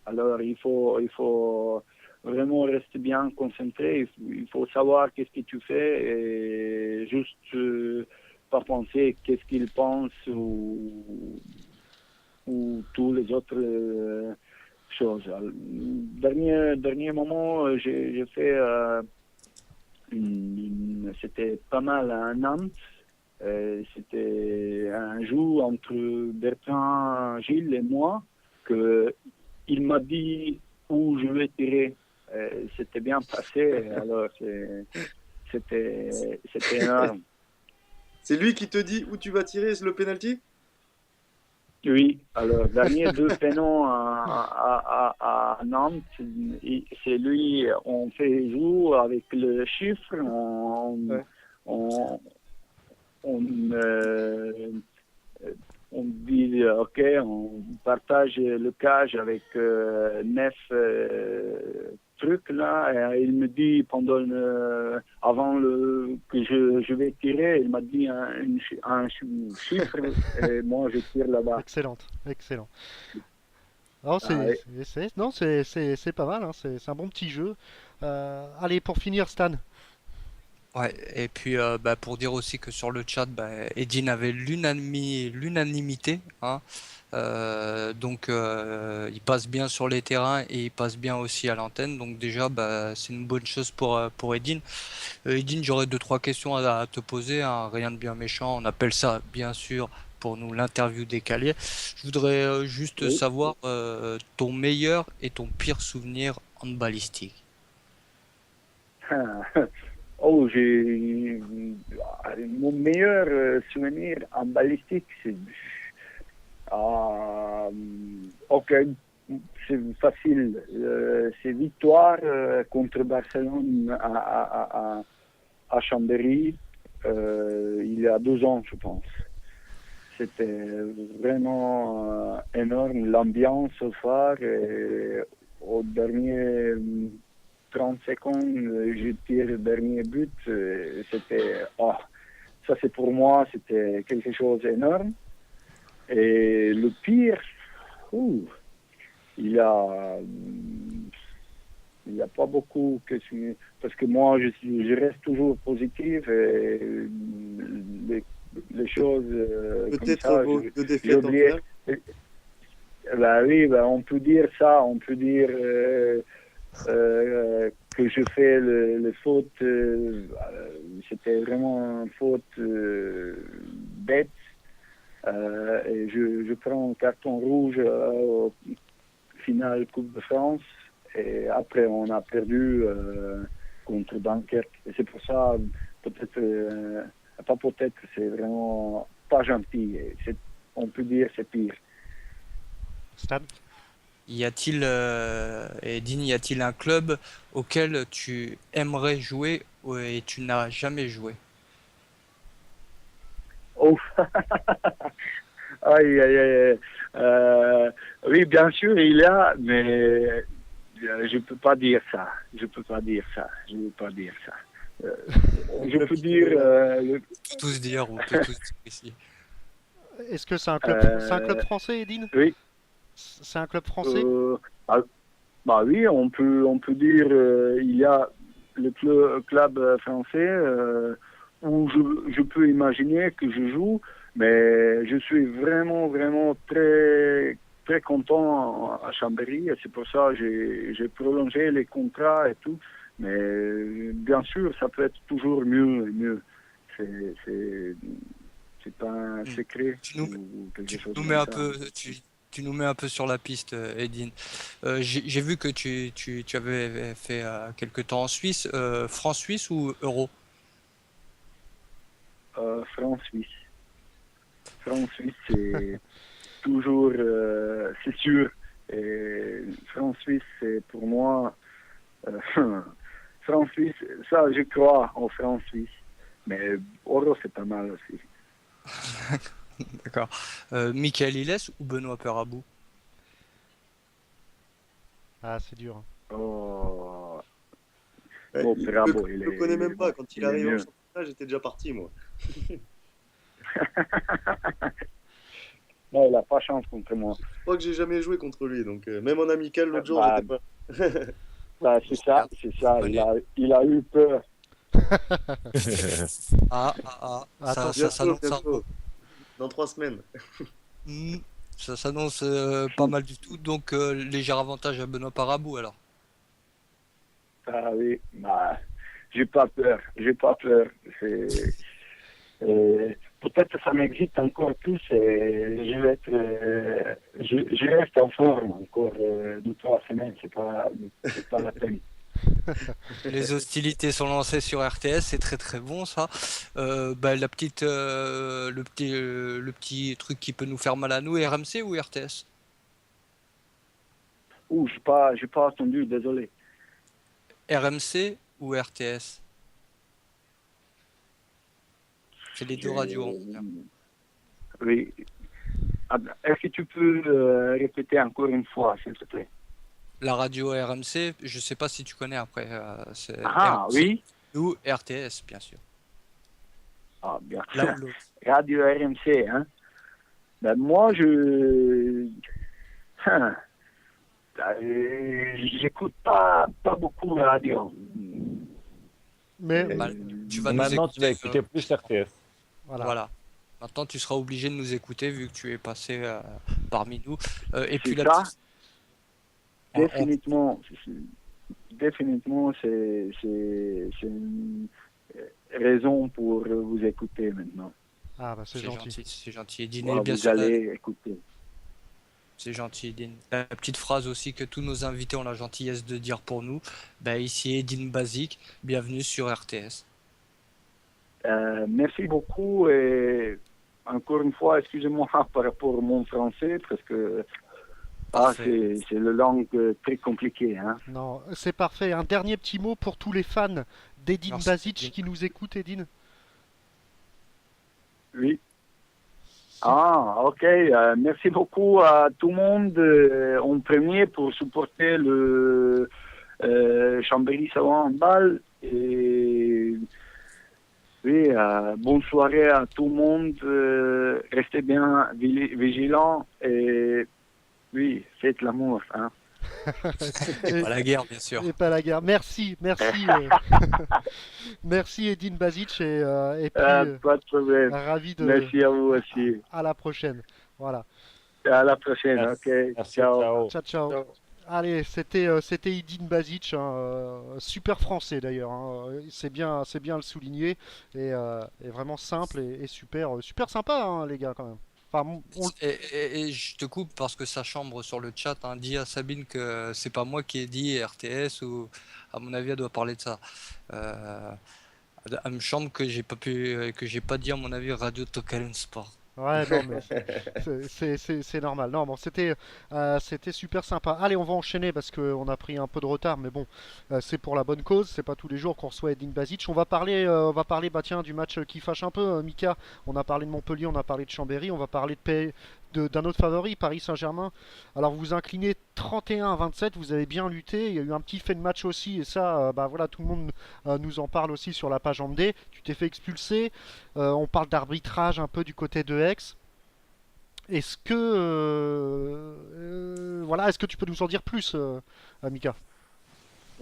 Alors il faut vraiment rester bien concentré. Il faut savoir qu'est-ce que tu fais et juste pas penser qu'est-ce qu'il pense ou tous les autres choses. Dernier moment, j'ai fait c'était pas mal à Nantes. C'était un jour entre Bertrand Gilles et moi que il m'a dit où je vais tirer. C'était bien passé. Alors c'était énorme. C'est lui qui te dit où tu vas tirer le penalty? Oui, alors, dernier 2 pénaux à Nantes, c'est lui, on fait jouer avec le chiffre, on dit, ok, on partage le cage avec 9 trucs là, et il me dit avant que je vais tirer, il m'a dit un chiffre et moi je tire là-bas. Excellent. Non, c'est pas mal, hein, c'est un bon petit jeu. Allez, pour finir, Stan. Ouais, et puis pour dire aussi que sur le chat, Edine avait l'unanimité, hein. Donc il passe bien sur les terrains et il passe bien aussi à l'antenne. Donc déjà, c'est une bonne chose pour Edine. Edine, j'aurais 2-3 questions à te poser, hein, rien de bien méchant. On appelle ça, bien sûr, pour nous l'interview décalée. Je voudrais juste savoir ton meilleur et ton pire souvenir handballistique. Oh, mon meilleur souvenir en balistique, c'est ok, c'est facile. C'est victoire contre Barcelone à Chambéry il y a 2 ans, je pense. C'était vraiment énorme, l'ambiance au phare. Et au dernier 30 secondes, je tire le dernier but. C'était, ça c'est pour moi, c'était quelque chose d'énorme. Et le pire, il y a pas beaucoup parce que moi je reste toujours positif et les choses peut-être comme ça, de défaite en finale. Oui, on peut dire ça, on peut dire que je fais les fautes, c'était vraiment une faute bête Et je prends un carton rouge au final Coupe de France. Et après, on a perdu contre Dunkerque. Et c'est pour ça, c'est vraiment pas gentil. On peut dire c'est pire. Stan? Y a-t-il, Edine, y a-t-il un club auquel tu aimerais jouer et tu n'as jamais joué? Oh. Aïe, aïe, aïe. Oui, bien sûr, il y a, mais je peux pas dire ça. Je peux pas dire ça. Je peux dire. On peut tous dire, on peut tous dire ici. Est-ce que c'est un club français, Edine? Oui. C'est un club français? Bah oui, on peut dire il y a le club français où je peux imaginer que je joue, mais je suis vraiment très très content à Chambéry et c'est pour ça que j'ai prolongé les contrats et tout. Mais bien sûr, ça peut être toujours mieux et mieux. C'est pas un secret. Tu nous mets un peu, tu nous mets un peu sur la piste, Edine. J'ai vu que tu avais fait quelque temps en Suisse. France-Suisse ou Euro? France-Suisse. France-Suisse, c'est toujours, c'est sûr. Et France-Suisse, c'est pour moi, France-Suisse, ça, je crois en France-Suisse. Mais Euro, c'est pas mal aussi. D'accord. Michael Illes ou Benoît Perabou? Ah, c'est dur. Oh, Perabo, il je le connais même pas. Quand il arrive mieux. en championnat, j'étais déjà parti, moi. Non, il n'a pas chance contre moi. Je crois que j'ai jamais joué contre lui, donc même en amical l'autre jour, Bah, j'étais pas. c'est ça. Il a eu peur. Attends, Ça s'annonce bientôt. Dans 3 semaines. ça s'annonce pas mal du tout, donc léger avantage à Benoît Perabou alors. Ah oui, bah, j'ai pas peur. Peut-être que ça m'excite encore plus et je reste en forme encore 2-3 semaines, c'est pas la peine. Les hostilités sont lancées sur RTS, c'est très très bon ça. Le petit truc qui peut nous faire mal à nous, RMC ou RTS? J'ai pas entendu, désolé. RMC ou RTS? C'est les deux radios. On va dire. Oui. Est-ce que tu peux répéter encore une fois, s'il te plaît? La radio RMC, je sais pas si tu connais après. C'est Ah RMC oui. ou RTS, bien sûr. Ah bien. L'un ou l'autre. Radio RMC, hein. Ben moi j'écoute pas beaucoup la radio. Mais Tu vas Maintenant, nous tu vas écouter, écouter plus RTS. Voilà. Maintenant, tu seras obligé de nous écouter vu que tu es passé parmi nous. Et puis C'est la ça. petite... Définitivement, c'est une raison pour vous écouter maintenant. Ah bah c'est gentil. C'est gentil. Edine, Voilà, bien vous sûr, allez écouter. c'est gentil, Edine. La petite phrase aussi que tous nos invités ont la gentillesse de dire pour nous. Ici, Edine Basique, bienvenue sur RTS. Merci beaucoup et encore une fois, excusez-moi par rapport à mon français parce que c'est la langue très compliquée. Hein. Non, c'est parfait. Un dernier petit mot pour tous les fans d'Edine Merci, Basic Edine. qui nous écoutent, Edine. Oui. Ok. Merci beaucoup à tout le monde en premier pour supporter le Chambéry Savon Handball. Et oui, bonne soirée à tout le monde. Restez bien vigilants et oui, faites l'amour. Hein. Pas la guerre, bien sûr. Et pas la guerre. Merci. Merci Edine Basic et puis Pas de problème. ravi de. Merci à vous aussi. À la prochaine. Voilà. À la prochaine. Merci. Ok. Merci, Ciao. Ciao. Allez, c'était Edine Basic, super français d'ailleurs. Hein. C'est bien le souligner et vraiment simple et super sympa, hein, les gars quand même. Enfin, Et je te coupe parce que ça chambre sur le chat. Hein. Dis à Sabine que c'est pas moi qui ai dit RTS ou à mon avis elle doit parler de ça. Elle me chambre que j'ai pas pu que j'ai pas dit à mon avis Radio Token Sport. Ouais, non, mais c'est normal. Non, bon, c'était super sympa. Allez, on va enchaîner parce qu'on a pris un peu de retard, mais bon, c'est pour la bonne cause. C'est pas tous les jours qu'on reçoit Edin Basic. On va parler, bah tiens, du match qui fâche un peu, Mika. On a parlé de Montpellier, on a parlé de Chambéry, on va parler d'un autre favori, Paris Saint-Germain. Alors, vous vous inclinez 31-27, vous avez bien lutté. Il y a eu un petit fait de match aussi, et ça, bah voilà, tout le monde nous en parle aussi sur la page Andé. Tu t'es fait expulser. On parle d'arbitrage un peu du côté de Aix. Est-ce que tu peux nous en dire plus, Mika?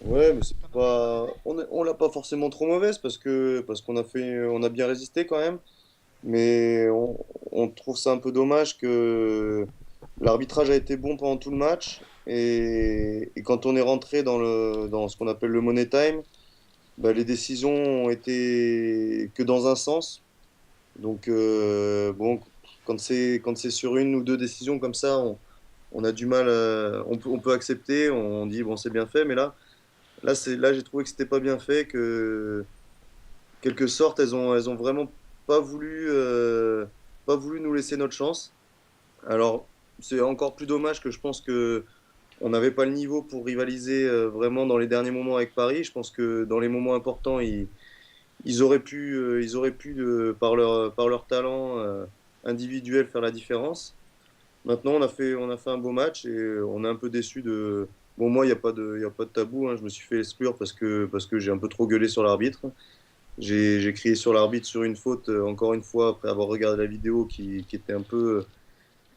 Ouais, mais c'est pas, on l'a pas forcément trop mauvaise parce qu'on on a bien résisté quand même. Mais on trouve ça un peu dommage que l'arbitrage a été bon pendant tout le match et quand on est rentré dans ce qu'on appelle le money time, bah, les décisions ont été que dans un sens. Donc bon, quand c'est sur une ou deux décisions comme ça, on a du mal, on peut accepter, on dit bon c'est bien fait, mais là j'ai trouvé que c'était pas bien fait, que quelque sorte elles ont vraiment pas voulu nous laisser notre chance. Alors c'est encore plus dommage que je pense que on n'avait pas le niveau pour rivaliser vraiment dans les derniers moments avec Paris. Je pense que dans les moments importants, ils auraient pu par leur talent individuel faire la différence. Maintenant, on a fait un beau match et on est un peu déçu de. Bon, moi, il y a pas de tabou. Hein. Je me suis fait exclure parce que j'ai un peu trop gueulé sur l'arbitre. J'ai crié sur l'arbitre sur une faute, encore une fois, après avoir regardé la vidéo qui était un peu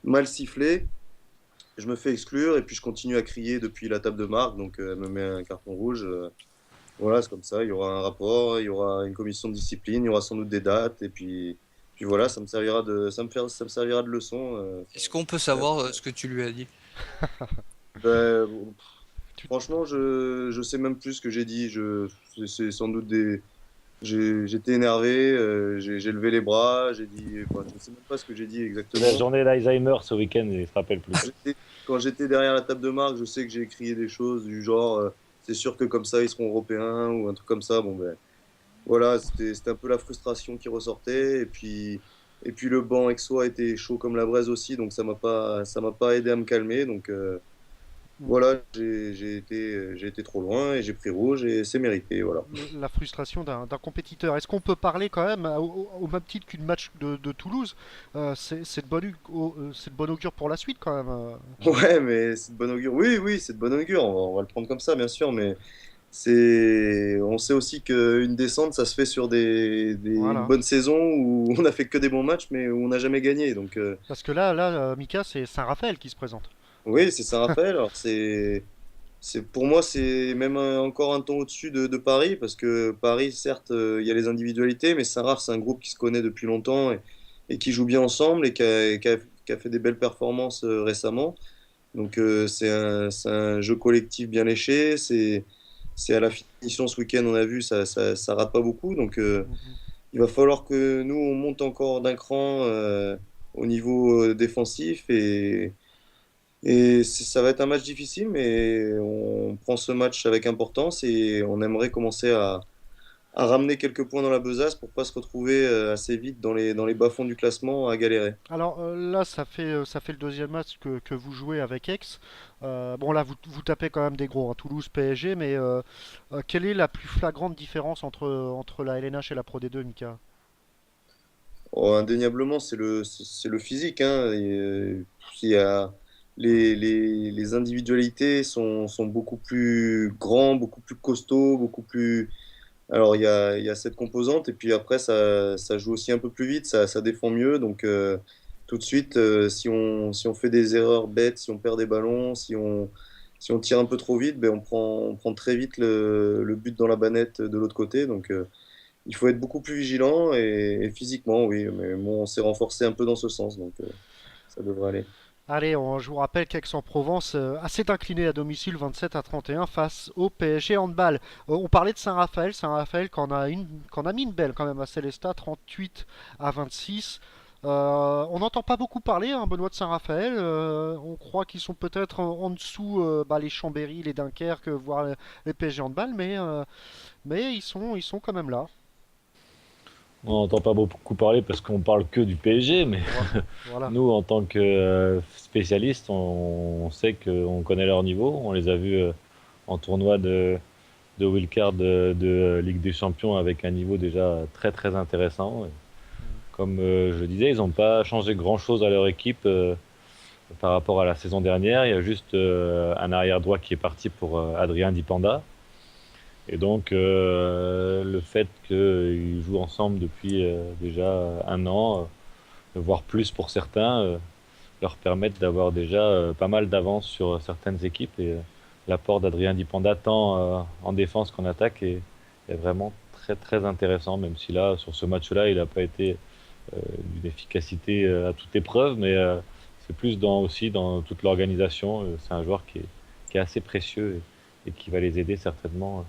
mal sifflée. Je me fais exclure et puis je continue à crier depuis la table de marque. Donc, elle me met un carton rouge. Voilà, c'est comme ça. Il y aura un rapport, il y aura une commission de discipline, il y aura sans doute des dates. Et puis voilà, ça me servira de leçon. Est-ce qu'on peut savoir ce que tu lui as dit? Ben, franchement, je sais même plus ce que j'ai dit. C'est sans doute des. J'étais énervé, j'ai levé les bras, j'ai dit. Enfin, je ne sais même pas ce que j'ai dit C'est exactement. la journée d'Alzheimer ce week-end, il se rappelle plus. Quand j'étais derrière la table de marque, je sais que j'ai crié des choses du genre c'est sûr que comme ça ils seront européens ou un truc comme ça. Bon, ben voilà, c'était un peu la frustration qui ressortait. Et puis le banc aixois était chaud comme la braise aussi, donc ça m'a pas aidé à me calmer. Donc voilà, j'ai été trop loin et j'ai pris rouge et c'est mérité. Voilà. La frustration d'un compétiteur. Est-ce qu'on peut parler quand même, au même titre qu'une match de Toulouse, c'est de bon augure pour la suite quand même. Ouais, mais c'est de bon augure. Oui, oui, c'est de bon augure. On va le prendre comme ça, bien sûr, mais on sait aussi qu'une descente, ça se fait sur une Voilà. bonne saison où on a fait que des bons matchs, mais où on n'a jamais gagné. Donc, Parce que là, Mika, c'est Saint-Raphaël qui se présente. oui, c'est Saint-Raphaël. Alors, pour moi, c'est même encore un ton au-dessus de Paris, parce que Paris, certes, il y a les individualités, mais Saint-Raph, c'est un groupe qui se connaît depuis longtemps et qui joue bien ensemble qui a fait des belles performances récemment. Donc, c'est un jeu collectif bien léché. C'est à la finition ce week-end, on a vu, ça rate pas beaucoup. Donc, Mhm. il va falloir que nous, on monte encore d'un cran au niveau défensif ça va être un match difficile, mais on prend ce match avec importance et on aimerait commencer à ramener quelques points dans la besace pour pas se retrouver assez vite dans les bas-fonds du classement à galérer. Alors là, ça fait le deuxième match que vous jouez avec Aix. Bon, là, vous tapez quand même des gros, hein, Toulouse, PSG, mais quelle est la plus flagrante différence entre la LNH et la Pro D2, Mika? Oh, indéniablement, c'est le physique, hein. Il y a, les individualités sont beaucoup plus grands, beaucoup plus costauds, beaucoup plus. Alors, il y a cette composante, et puis après, ça joue aussi un peu plus vite, ça défend mieux. Donc, tout de suite, si on fait des erreurs bêtes, si on perd des ballons, si on tire un peu trop vite, ben, on prend très vite le but dans la banette de l'autre côté. Donc, il faut être beaucoup plus vigilant et physiquement, oui. Mais bon, on s'est renforcé un peu dans ce sens, donc ça devrait aller. Allez, je vous rappelle qu'Aix-en-Provence s'est incliné à domicile 27-31 face au PSG Handball. On parlait de Saint-Raphaël, Saint-Raphaël qu'en a mis une belle quand même à Célestat, 38-26. On n'entend pas beaucoup parler, hein, Benoît de Saint-Raphaël. On croit qu'ils sont peut-être en dessous les Chambéry, les Dunkerque, voire les PSG Handball, mais ils sont quand même là. On n'entend pas beaucoup parler parce qu'on parle que du PSG, mais Voilà. nous, en tant que spécialistes, on sait qu'on connaît leur niveau. On les a vus en tournoi de wildcard de Ligue des Champions avec un niveau déjà très très intéressant. Et comme je le disais, ils n'ont pas changé grand-chose à leur équipe par rapport à la saison dernière. Il y a juste un arrière droit qui est parti pour Adrien Dipanda. Et donc, le fait qu'ils jouent ensemble depuis déjà un an, voire plus pour certains, leur permettent d'avoir déjà pas mal d'avance sur certaines équipes. Et l'apport d'Adrien Dipanda, tant en défense qu'en attaque, est vraiment très très intéressant, même si là, sur ce match-là, il n'a pas été d'une efficacité à toute épreuve, mais c'est plus aussi dans toute l'organisation. C'est un joueur qui est assez précieux et qui va les aider certainement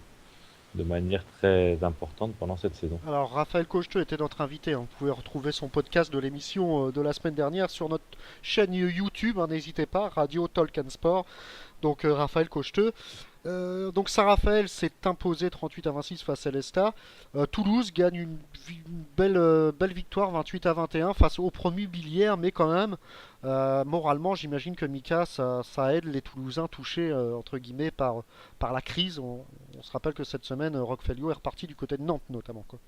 de manière très importante pendant cette saison. Alors, Raphaël Cocheteux était notre invité, hein. Vous pouvez retrouver son podcast de l'émission de la semaine dernière sur notre chaîne YouTube, hein, n'hésitez pas, Radio Talk and Sport. Donc, Raphaël Cocheteux. Donc Saint-Raphaël s'est imposé 38-26 face à l'Esta. Toulouse gagne une belle victoire 28-21 face au promu Billière, mais quand même, moralement, j'imagine que Mika, ça aide les Toulousains touchés entre guillemets par la crise. On se rappelle que cette semaine, Roquefellio est reparti du côté de Nantes notamment, quoi.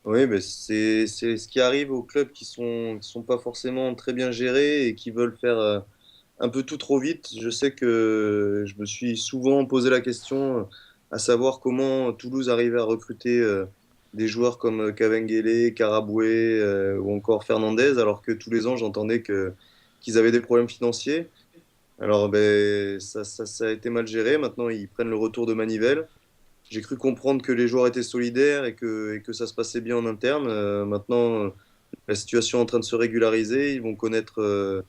Oui, mais c'est ce qui arrive aux clubs qui sont pas forcément très bien gérés et qui veulent faire un peu tout trop vite. Je sais que je me suis souvent posé la question à savoir comment Toulouse arrivait à recruter des joueurs comme Cavengele, Karaboué ou encore Fernandez, alors que tous les ans j'entendais qu'ils avaient des problèmes financiers. Alors ben, ça a été mal géré. Maintenant ils prennent le retour de Manivelle. J'ai cru comprendre que les joueurs étaient solidaires et que ça se passait bien en interne. Maintenant, la situation est en train de se régulariser. Ils vont connaître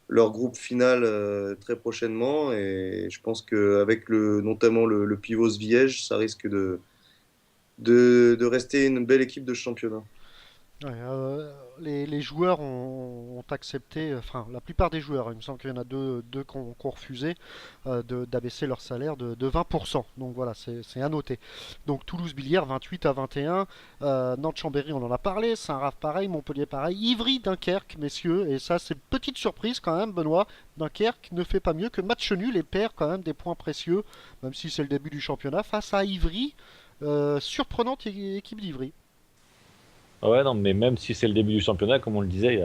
leur groupe final très prochainement. Et je pense qu'avec notamment le pivot Zviej, ça risque de rester une belle équipe de championnat. Ouais, les joueurs ont accepté, enfin la plupart des joueurs, il me semble qu'il y en a deux qui ont refusé d'abaisser leur salaire de 20%. Donc voilà, c'est à noter. Donc Toulouse-Billière 28-21, Nantes-Chambéry on en a parlé, Saint-Raph pareil, Montpellier pareil, Ivry-Dunkerque messieurs, et ça c'est petite surprise quand même Benoît, Dunkerque ne fait pas mieux que match nul et perd quand même des points précieux, même si c'est le début du championnat, face à Ivry, surprenante équipe d'Ivry. Ah ouais, non, mais même si c'est le début du championnat, comme on le disait,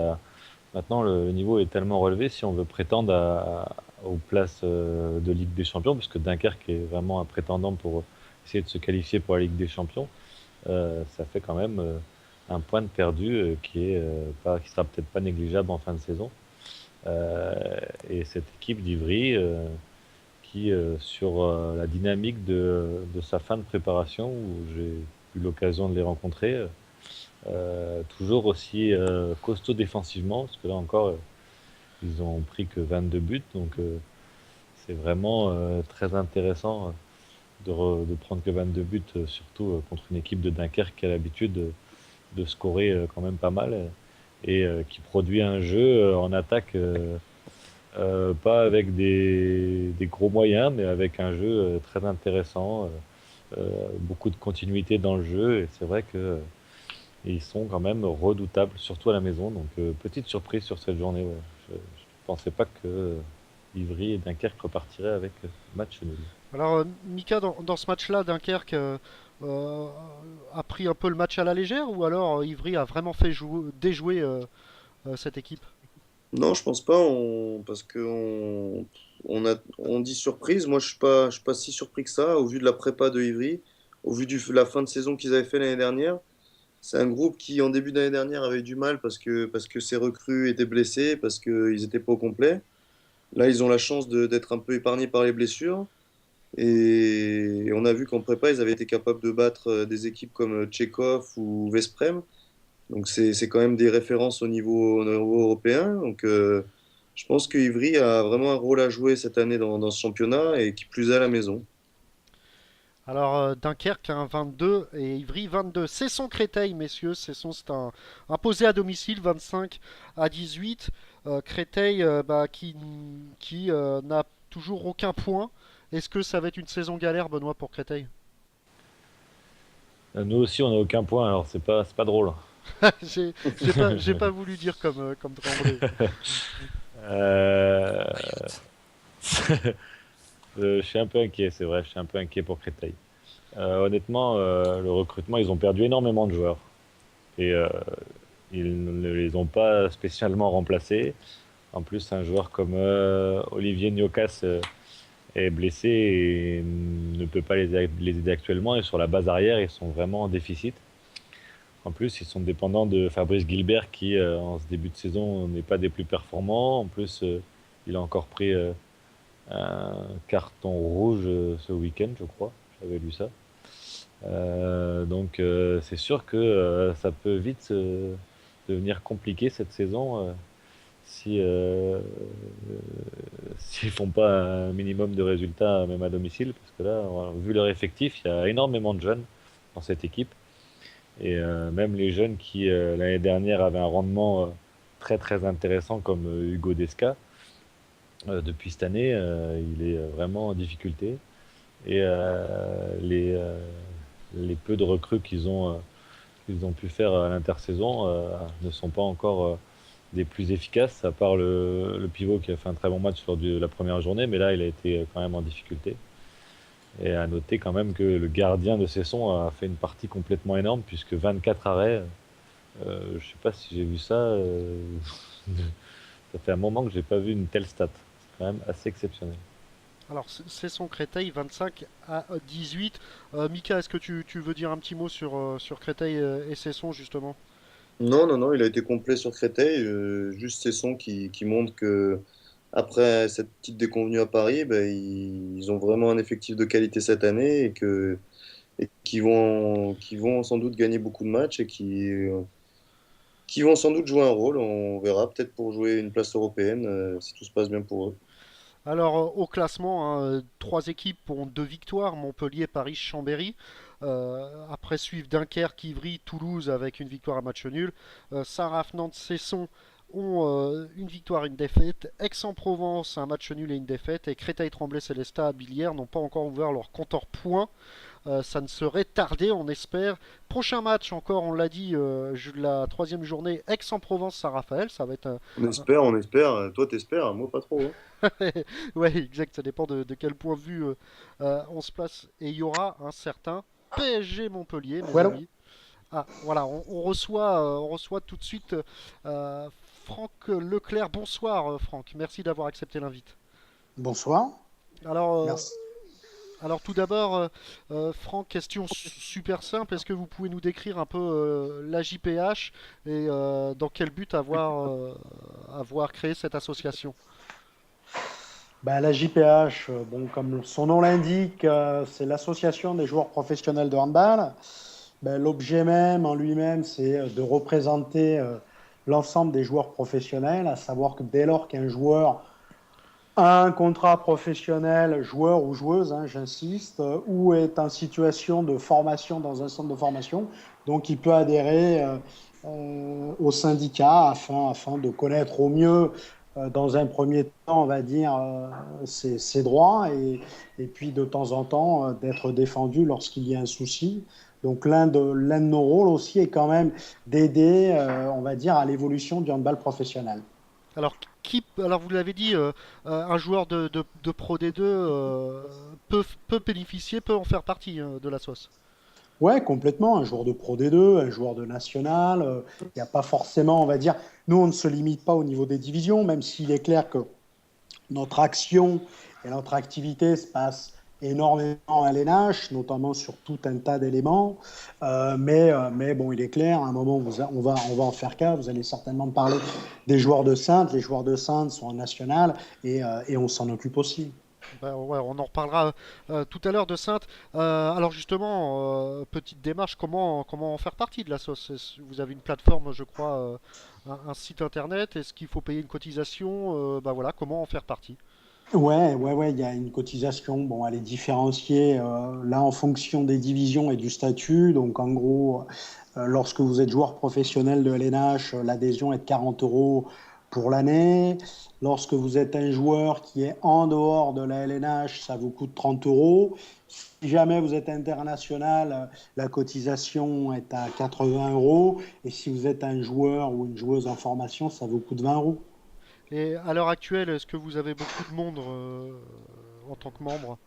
maintenant le niveau est tellement relevé si on veut prétendre aux places de Ligue des Champions, puisque Dunkerque est vraiment un prétendant pour essayer de se qualifier pour la Ligue des Champions. Ça fait quand même un point de perdu qui sera peut-être pas négligeable en fin de saison. Et cette équipe d'Ivry, qui sur la dynamique de sa fin de préparation, où j'ai eu l'occasion de les rencontrer, toujours aussi costaud défensivement, parce que là encore, ils ont pris que 22 buts, donc c'est vraiment très intéressant de prendre que 22 buts, surtout contre une équipe de Dunkerque qui a l'habitude de scorer quand même pas mal, et qui produit un jeu en attaque, pas avec des gros moyens, mais avec un jeu très intéressant, beaucoup de continuité dans le jeu, et c'est vrai que et ils sont quand même redoutables, surtout à la maison. Donc, petite surprise sur cette journée. Ouais. Je ne pensais pas que Ivry et Dunkerque repartiraient avec match nul. Alors, Mika, dans ce match-là, Dunkerque euh, a pris un peu le match à la légère ou alors Ivry a vraiment fait déjouer cette équipe? Non, je pense pas, parce que on dit surprise. Moi, je suis pas si surpris que ça, au vu de la prépa de Ivry, au vu de la fin de saison qu'ils avaient fait l'année dernière. C'est un groupe qui, en début d'année dernière, avait du mal parce que ses recrues étaient blessés, parce qu'ils n'étaient pas au complet. Là, ils ont la chance d'être un peu épargnés par les blessures. Et on a vu qu'en prépa, ils avaient été capables de battre des équipes comme Tchekhov ou Vesprem. Donc, c'est quand même des références au niveau européen. Donc, je pense que Ivry a vraiment un rôle à jouer cette année dans ce championnat et qui plus est à la maison. Alors Dunkerque 22 et Ivry 22. Cesson-Créteil, messieurs. Cesson, c'est imposé à domicile 25 à 18. Créteil qui n'a toujours aucun point. Est-ce que ça va être une saison galère, Benoît, pour Créteil? Nous aussi, on n'a aucun point, alors c'est pas drôle. J'ai pas voulu dire comme Tremblay. Euh, je suis un peu inquiet, c'est vrai, je suis un peu inquiet pour Créteil. Honnêtement, le recrutement, ils ont perdu énormément de joueurs et ils ne les ont pas spécialement remplacés. En plus, un joueur comme Olivier Nyokas est blessé et ne peut pas les aider actuellement. Et sur la base arrière, ils sont vraiment en déficit. En plus, ils sont dépendants de Fabrice Gilbert qui, en ce début de saison, n'est pas des plus performants. En plus, il a encore pris un carton rouge ce week-end, je crois. J'avais lu ça. Donc, c'est sûr que ça peut vite devenir compliqué cette saison si s'ils font pas un minimum de résultats, même à domicile. Parce que là, vu leur effectif, il y a énormément de jeunes dans cette équipe. Et même les jeunes qui, l'année dernière, avaient un rendement très très intéressant comme Hugo Desca, depuis cette année, il est vraiment en difficulté. Et les peu de recrues qu'ils ont pu faire à l'intersaison ne sont pas encore des plus efficaces, à part le pivot qui a fait un très bon match lors de la première journée, mais là, il a été quand même en difficulté. Et à noter quand même que le gardien de Cesson a fait une partie complètement énorme, puisque 24 arrêts, je sais pas si j'ai vu ça, ça fait un moment que j'ai pas vu une telle stat. C'est quand même assez exceptionnel. Alors, Cesson Créteil 25 à 18. Mika, est-ce que tu veux dire un petit mot sur Créteil et Cesson, justement? Non, non, non, il a été complet sur Créteil. Juste ces sons qui montrent que après cette petite déconvenue à Paris, ben, ils ont vraiment un effectif de qualité cette année et qui vont sans doute gagner beaucoup de matchs et qui vont sans doute jouer un rôle. On verra peut-être pour jouer une place européenne si tout se passe bien pour eux. Alors, au classement, hein, trois équipes ont deux victoires, Montpellier, Paris, Chambéry. Après suivent Dunkerque, Ivry, Toulouse avec une victoire à match nul. Saint-Raph, Nantes, Cesson ont une victoire, une défaite. Aix-en-Provence, un match nul et une défaite. Et Créteil, Tremblay, Célestat, Billière n'ont pas encore ouvert leur compteur points. Ça ne serait tardé, on espère. Prochain match encore, on l'a dit, la troisième journée, Aix-en-Provence, Saint-Raphaël. Ça va être On espère, on espère. Toi, t'espères, moi pas trop, hein. ouais, exact, ça dépend de quel point de vue on se place. Et il y aura un certain PSG Montpellier, mes Voilà. amis. Ah, voilà, on reçoit tout de suite euh, Franck Leclerc. Bonsoir, Franck. Merci d'avoir accepté l'invite. Bonsoir. Alors, Merci. alors tout d'abord, Franck, question super simple. Est-ce que vous pouvez nous décrire un peu la JPH et dans quel but avoir créé cette association? Ben, la JPH, bon, comme son nom l'indique, c'est l'association des joueurs professionnels de handball. Ben, l'objet même en lui-même, c'est de représenter l'ensemble des joueurs professionnels, à savoir que dès lors qu'un joueur a un contrat professionnel, joueur ou joueuse, hein, j'insiste, ou est en situation de formation dans un centre de formation, donc il peut adhérer au syndicat afin de connaître au mieux, dans un premier temps, on va dire, ses droits et puis de temps en temps d'être défendu lorsqu'il y a un souci. Donc l'un de nos rôles aussi est quand même d'aider, on va dire, à l'évolution du handball professionnel. Alors, alors vous l'avez dit, un joueur de Pro D2 peut bénéficier, peut en faire partie de la sauce. Ouais, complètement. Un joueur de Pro D2, un joueur de national. Il n'y a pas forcément, on va dire, nous, on ne se limite pas au niveau des divisions, même s'il est clair que notre action et notre activité se passe énormément à l'ENH, notamment sur tout un tas d'éléments. Mais bon, il est clair, à un moment, on va en faire cas. Vous allez certainement parler des joueurs de Saintes. Les joueurs de Saintes sont en national et on s'en occupe aussi. Ben, ouais, on en reparlera tout à l'heure de Sainte. Alors justement, petite démarche, comment en faire partie de la sauce? Vous avez une plateforme, je crois, un site internet. Est-ce qu'il faut payer une cotisation? Ben voilà, comment en faire partie? Ouais, il y a une cotisation. Bon, elle est différenciée là en fonction des divisions et du statut. Donc, en gros, lorsque vous êtes joueur professionnel de LNH, l'adhésion est de 40 euros pour l'année. Lorsque vous êtes un joueur qui est en dehors de la LNH, ça vous coûte 30 euros. Si jamais vous êtes international, la cotisation est à 80 euros. Et si vous êtes un joueur ou une joueuse en formation, ça vous coûte 20 euros. Et à l'heure actuelle, est-ce que vous avez beaucoup de monde en tant que membre?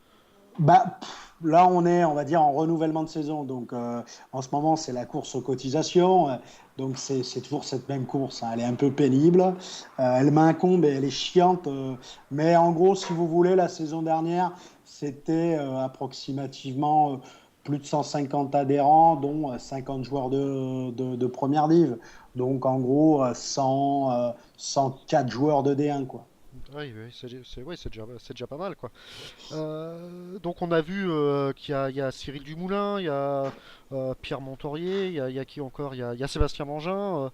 Là, on va dire, en renouvellement de saison. Donc, en ce moment, c'est la course aux cotisations. Donc, c'est toujours cette même course, hein. Elle est un peu pénible. Elle m'incombe et elle est chiante. Mais en gros, si vous voulez, la saison dernière, c'était approximativement plus de 150 adhérents, dont 50 joueurs de première div. Donc, en gros, 104 joueurs de D1, quoi. Oui, oui, ouais, c'est déjà pas mal, quoi. Donc on a vu qu'il y a Cyril Dumoulin, il y a Pierre Montorier, il y a qui encore? Il y a Sébastien Mangin,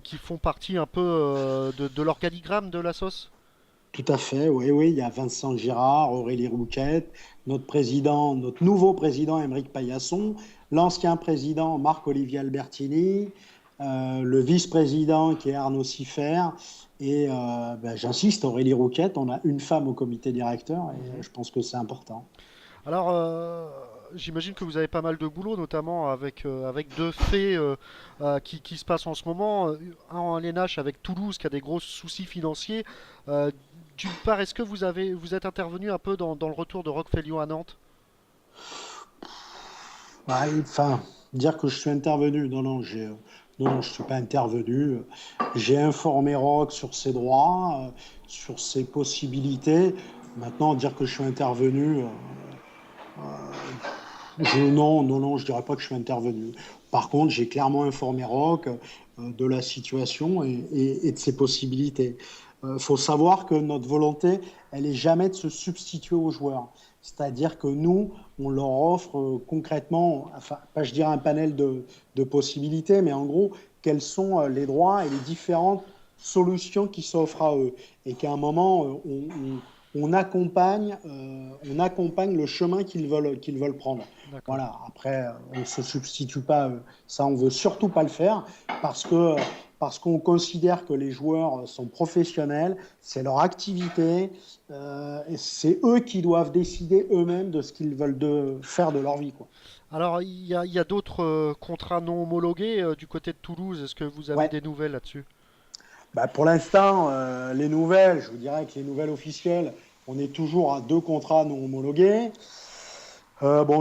qui font partie un peu de l'organigramme de la sauce. Tout à fait, oui, oui. Il y a Vincent Girard, Aurélie Rouquette, notre président, notre nouveau président, Émeric Paillasson, l'ancien président, Marc-Olivier Albertini, le vice-président, qui est Arnaud Siffer, et j'insiste, Aurélie Rouquette, on a une femme au comité directeur, et je pense que c'est important. Alors, j'imagine que vous avez pas mal de boulot, notamment avec deux faits qui se passent en ce moment. Un en LNH avec Toulouse qui a des gros soucis financiers. Euh, D'une part, est-ce que vous êtes intervenu un peu dans le retour de Roch Felion à Nantes? Ouais, enfin, dire que je suis intervenu, non, je ne suis pas intervenu. J'ai informé Roch sur ses droits, sur ses possibilités. Maintenant, dire que je suis intervenu, non, je dirais pas que je suis intervenu. Par contre, j'ai clairement informé Roch de la situation et de ses possibilités. Faut savoir que notre volonté, elle est jamais de se substituer aux joueurs. C'est-à-dire que nous, on leur offre concrètement, enfin, pas je dirais un panel de possibilités, mais en gros, quels sont les droits et les différentes solutions qui s'offrent à eux. Et qu'à un moment, on accompagne le chemin qu'ils veulent prendre. D'accord. Voilà. Après, on ne se substitue pas. Ça, on veut surtout pas le faire parce que parce qu'on considère que les joueurs sont professionnels, c'est leur activité, et c'est eux qui doivent décider eux-mêmes de ce qu'ils veulent faire de leur vie, quoi. Alors, il y a d'autres contrats non homologués du côté de Toulouse. Est-ce que vous avez Ouais. des nouvelles là-dessus? Pour l'instant, les nouvelles, je vous dirais que les nouvelles officielles, on est toujours à 2 contrats non homologués.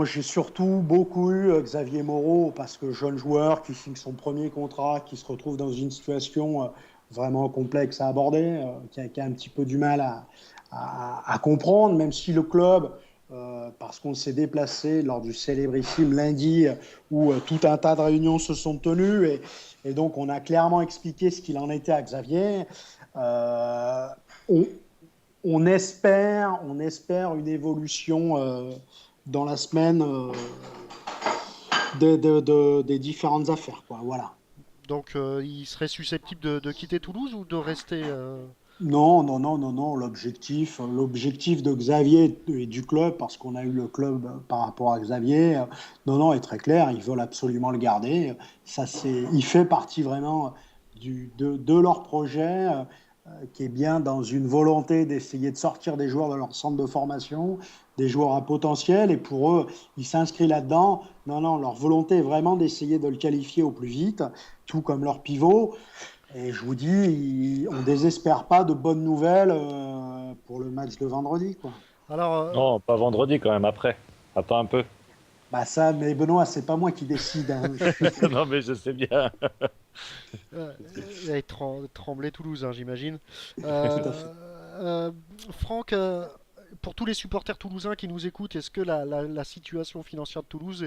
J'ai surtout beaucoup eu Xavier Moreau, parce que jeune joueur qui signe son premier contrat, qui se retrouve dans une situation vraiment complexe à aborder, qui a un petit peu du mal à comprendre, même si le club, parce qu'on s'est déplacé lors du célébrissime lundi, où tout un tas de réunions se sont tenues, et donc on a clairement expliqué ce qu'il en était à Xavier. Euh, on, on espère une évolution dans la semaine des différentes affaires, quoi. Voilà. Donc, il serait susceptible de quitter Toulouse ou de rester Non. L'objectif de Xavier et du club, parce qu'on a eu le club par rapport à Xavier, non, est très clair. Ils veulent absolument le garder. Il fait partie vraiment de leur projet, qui est bien dans une volonté d'essayer de sortir des joueurs de leur centre de formation, des joueurs à potentiel. Et pour eux, ils s'inscrivent là-dedans. Non, leur volonté est vraiment d'essayer de le qualifier au plus vite, tout comme leur pivot. Et je vous dis, on ne désespère pas de bonnes nouvelles pour le match de vendredi, quoi. Alors, Non, pas vendredi quand même, après. Attends un peu. Ça, mais Benoît, c'est pas moi qui décide, hein. Non, mais je sais bien. il a tremblé Toulouse, hein, j'imagine. Tout à fait. Franck, pour tous les supporters toulousains qui nous écoutent, est-ce que la situation financière de Toulouse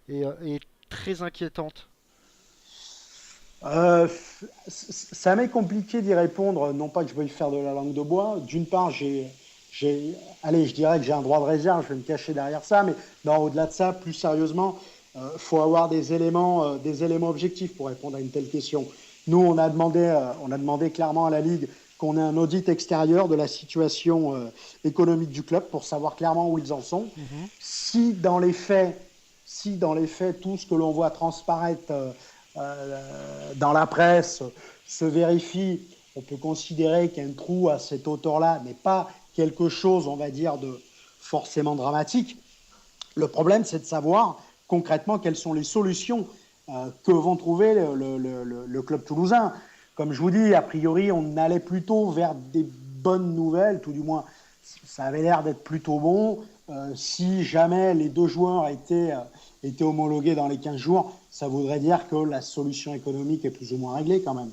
est très inquiétante? Euh, Ça m'est compliqué d'y répondre, non pas que je veuille faire de la langue de bois. D'une part, allez, je dirais que j'ai un droit de réserve, je vais me cacher derrière ça, mais non, au-delà de ça, plus sérieusement, faut avoir des éléments objectifs pour répondre à une telle question. Nous, on a demandé clairement à la Ligue qu'on ait un audit extérieur de la situation économique du club pour savoir clairement où ils en sont. Si dans les faits, tout ce que l'on voit transparaître dans la presse se vérifie, on peut considérer qu'un trou à cette hauteur-là n'est pas quelque chose, on va dire, de forcément dramatique. Le problème, c'est de savoir concrètement quelles sont les solutions que vont trouver le club toulousain. Comme je vous dis, a priori, on allait plutôt vers des bonnes nouvelles, tout du moins, ça avait l'air d'être plutôt bon. Si jamais les 2 joueurs étaient homologués dans les 15 jours, ça voudrait dire que la solution économique est plus ou moins réglée quand même.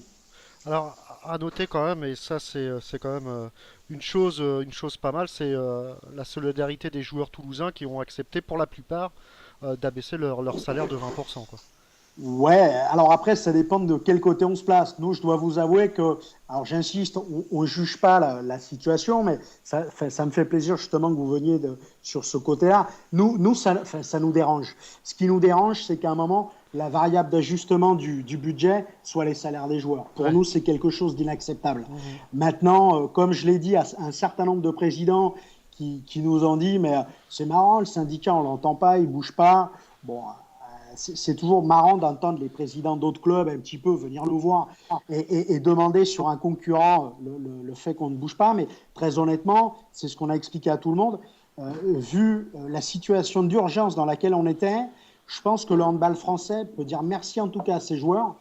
Alors, à noter quand même, et ça c'est quand même une chose pas mal, c'est la solidarité des joueurs toulousains qui ont accepté pour la plupart d'abaisser leur salaire de 20%, quoi. Ouais, alors après, ça dépend de quel côté on se place. Nous, je dois vous avouer que, alors j'insiste, on ne juge pas la situation, mais ça me fait plaisir justement que vous veniez sur ce côté-là. Nous ça nous dérange. Ce qui nous dérange, c'est qu'à un moment, la variable d'ajustement du budget soit les salaires des joueurs. Pour nous, c'est quelque chose d'inacceptable. Maintenant, comme je l'ai dit à un certain nombre de présidents qui nous ont dit, mais c'est marrant, le syndicat, on ne l'entend pas, il ne bouge pas. Bon, c'est toujours marrant d'entendre les présidents d'autres clubs un petit peu venir nous voir et demander sur un concurrent le fait qu'on ne bouge pas. Mais très honnêtement, c'est ce qu'on a expliqué à tout le monde. Vu la situation d'urgence dans laquelle on était, je pense que le handball français peut dire merci en tout cas à ses joueurs,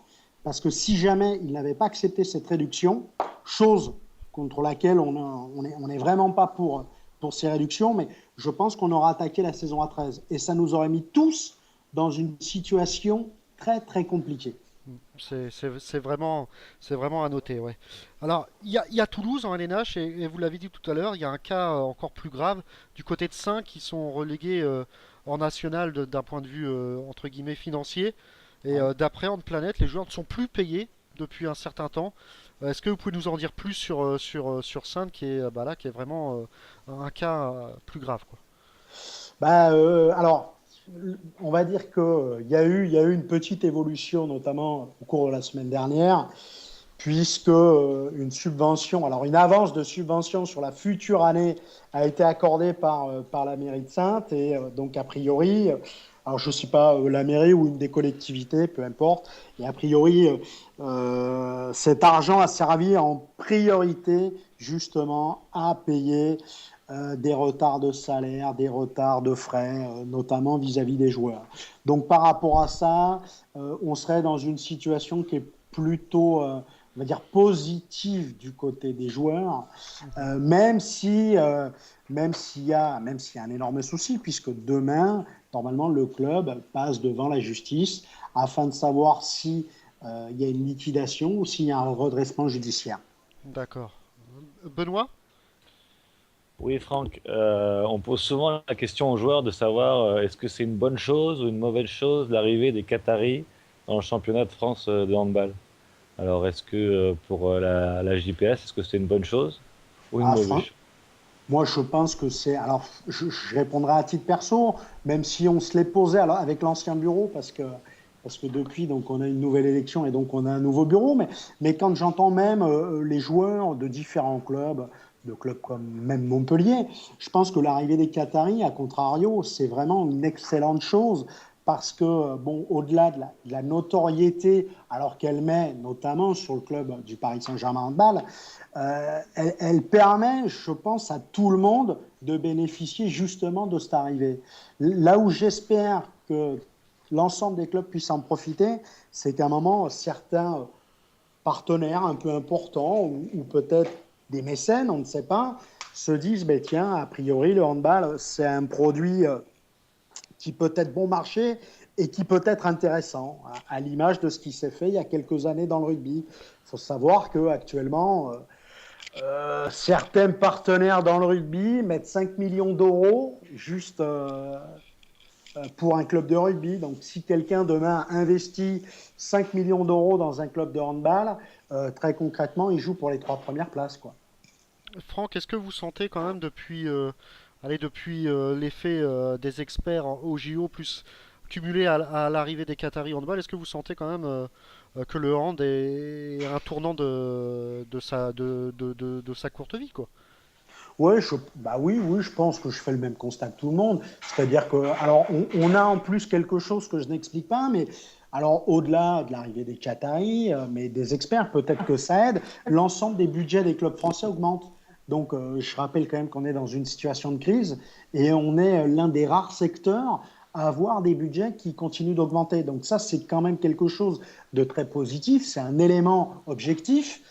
parce que si jamais ils n'avaient pas accepté cette réduction, chose contre laquelle on n'est vraiment pas pour ces réductions, mais je pense qu'on aurait attaqué la saison à 13. Et ça nous aurait mis tous dans une situation très très compliquée. C'est vraiment à noter, ouais. Alors, il y a Toulouse en LNH, et vous l'avez dit tout à l'heure, il y a un cas encore plus grave du côté de Saints qui sont relégués en national d'un point de vue entre guillemets financier. Et d'après Handplanet, les joueurs ne sont plus payés depuis un certain temps. Est-ce que vous pouvez nous en dire plus sur Saints qui est là, qui est vraiment un cas plus grave, quoi. Alors, on va dire qu'il y a eu une petite évolution, notamment au cours de la semaine dernière, puisque une avance de subvention sur la future année a été accordée par la mairie de Saintes, et donc a priori, alors je ne sais pas, la mairie ou une des collectivités, peu importe, et a priori, cet argent a servi en priorité justement à payer des retards de salaire, des retards de frais, notamment vis-à-vis des joueurs. Donc par rapport à ça, on serait dans une situation qui est plutôt, on va dire, positive du côté des joueurs, même s'il y a un énorme souci, puisque demain, normalement, le club passe devant la justice afin de savoir si il y a une liquidation ou s'il y a un redressement judiciaire. D'accord. Benoît ? Oui, Franck, on pose souvent la question aux joueurs de savoir est-ce que c'est une bonne chose ou une mauvaise chose l'arrivée des Qataris dans le championnat de France de handball. Alors, est-ce que pour la JPS, est-ce que c'est une bonne chose ou une mauvaise chose? Moi, je pense que c'est... Alors, je répondrai à titre perso, même si on se l'est posé avec l'ancien bureau, parce que depuis, donc, on a une nouvelle élection et donc on a un nouveau bureau. Mais quand j'entends même les joueurs de différents clubs, de clubs comme même Montpellier, je pense que l'arrivée des Qataris, à contrario, c'est vraiment une excellente chose, parce que, bon, au-delà de la notoriété, alors qu'elle met notamment sur le club du Paris Saint-Germain Handball, elle permet, je pense, à tout le monde de bénéficier justement de cette arrivée. Là où j'espère que l'ensemble des clubs puissent en profiter, c'est qu'à un moment, certains partenaires un peu importants, ou peut-être des mécènes, on ne sait pas, se disent, tiens, a priori, le handball, c'est un produit qui peut être bon marché et qui peut être intéressant, à l'image de ce qui s'est fait il y a quelques années dans le rugby. Il faut savoir qu'actuellement, certains partenaires dans le rugby mettent 5 millions d'euros juste pour un club de rugby. Donc, si quelqu'un demain investit 5 millions d'euros dans un club de handball, très concrètement, il joue pour les 3 premières places, quoi. Franck, est-ce que vous sentez quand même depuis l'effet des experts au JO, plus cumulé à l'arrivée des Qataris handball, est-ce que vous sentez quand même que le hand est un tournant de sa courte vie, quoi? Ouais, bah oui, je pense que je fais le même constat que tout le monde. C'est-à-dire que, alors, on a en plus quelque chose que je n'explique pas, mais alors, au-delà de l'arrivée des Qataris, mais des experts, peut-être que ça aide, l'ensemble des budgets des clubs français augmente. Donc, je rappelle quand même qu'on est dans une situation de crise et on est l'un des rares secteurs à avoir des budgets qui continuent d'augmenter. Donc, ça, c'est quand même quelque chose de très positif. C'est un élément objectif.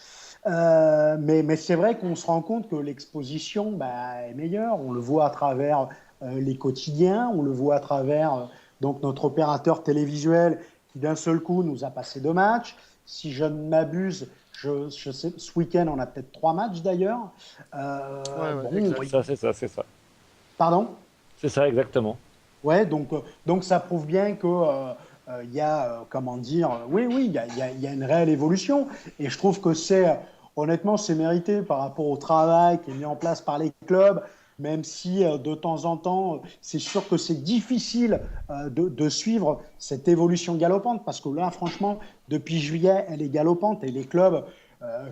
Mais c'est vrai qu'on se rend compte que l'exposition est meilleure. On le voit à travers les quotidiens, on le voit à travers donc notre opérateur télévisuel qui d'un seul coup nous a passé 2 matchs. Si je ne m'abuse, je sais, ce week-end on a peut-être 3 matchs d'ailleurs. Exact. C'est ça. Pardon ? C'est ça, exactement. Ouais, donc ça prouve bien que il y a, comment dire, oui, il y a une réelle évolution. Et je trouve que honnêtement, c'est mérité par rapport au travail qui est mis en place par les clubs, même si de temps en temps, c'est sûr que c'est difficile de suivre cette évolution galopante, parce que là, franchement, depuis juillet, elle est galopante et les clubs.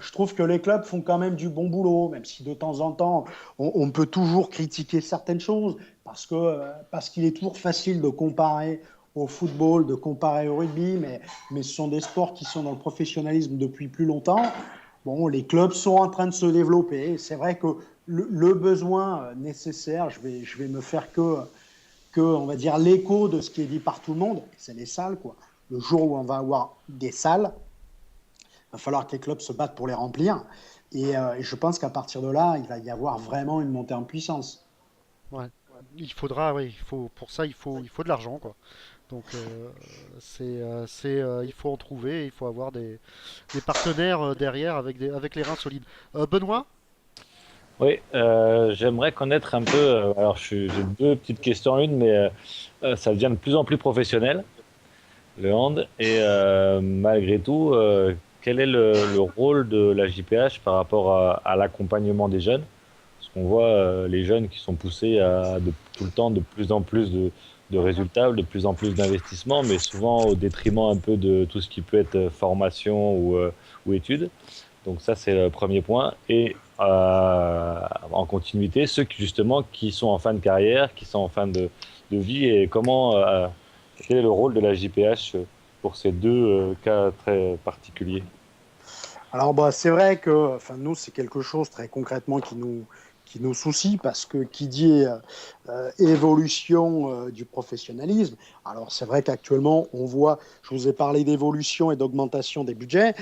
Je trouve que les clubs font quand même du bon boulot, même si de temps en temps, on peut toujours critiquer certaines choses, parce qu'il est toujours facile de comparer au football, de comparer au rugby, mais ce sont des sports qui sont dans le professionnalisme depuis plus longtemps. Bon, les clubs sont en train de se développer. C'est vrai que le besoin nécessaire, je vais me faire que, on va dire, l'écho de ce qui est dit par tout le monde, c'est les salles, quoi. Le jour où on va avoir des salles, il va falloir que les clubs se battent pour les remplir. Et je pense qu'à partir de là, il va y avoir vraiment une montée en puissance. Ouais. Pour ça, il faut de l'argent, quoi. Donc, il faut en trouver, il faut avoir des partenaires derrière avec les reins solides. Benoît? Oui, j'aimerais connaître un peu. Alors, j'ai 2 petites questions. Une, mais ça devient de plus en plus professionnel, le hand. Et malgré tout, quel est le rôle de la JPH par rapport à l'accompagnement des jeunes? Parce qu'on voit les jeunes qui sont poussés tout le temps de plus en plus de résultats, de plus en plus d'investissements, mais souvent au détriment un peu de tout ce qui peut être formation ou études. Donc ça, c'est le premier point. Et en continuité, ceux qui sont en fin de carrière, qui sont en fin de vie, et quel est le rôle de la JPH pour ces 2 cas très particuliers? Alors, c'est vrai que nous, c'est quelque chose très concrètement qui nous soucie, parce que qui dit évolution du professionnalisme, alors c'est vrai qu'actuellement on voit, je vous ai parlé d'évolution et d'augmentation des budgets,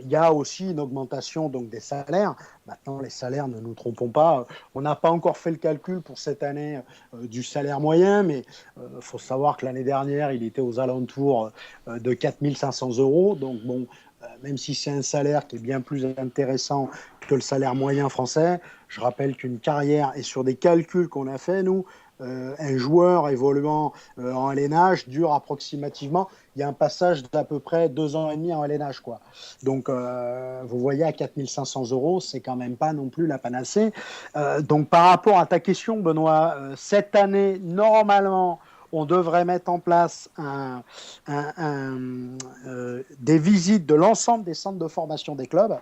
il y a aussi une augmentation donc des salaires. Maintenant, les salaires, ne nous trompons pas, on n'a pas encore fait le calcul pour cette année du salaire moyen, mais faut savoir que l'année dernière il était aux alentours de 4 500 €, donc bon, même si c'est un salaire qui est bien plus intéressant que le salaire moyen français, je rappelle qu'une carrière, et sur des calculs qu'on a fait, nous, un joueur évoluant en LNH dure approximativement, il y a un passage d'à peu près 2 ans et demi en LNH, quoi. Donc, vous voyez, à 4 500 €, c'est quand même pas non plus la panacée. Donc, par rapport à ta question, Benoît, cette année, normalement, on devrait mettre en place des visites de l'ensemble des centres de formation des clubs,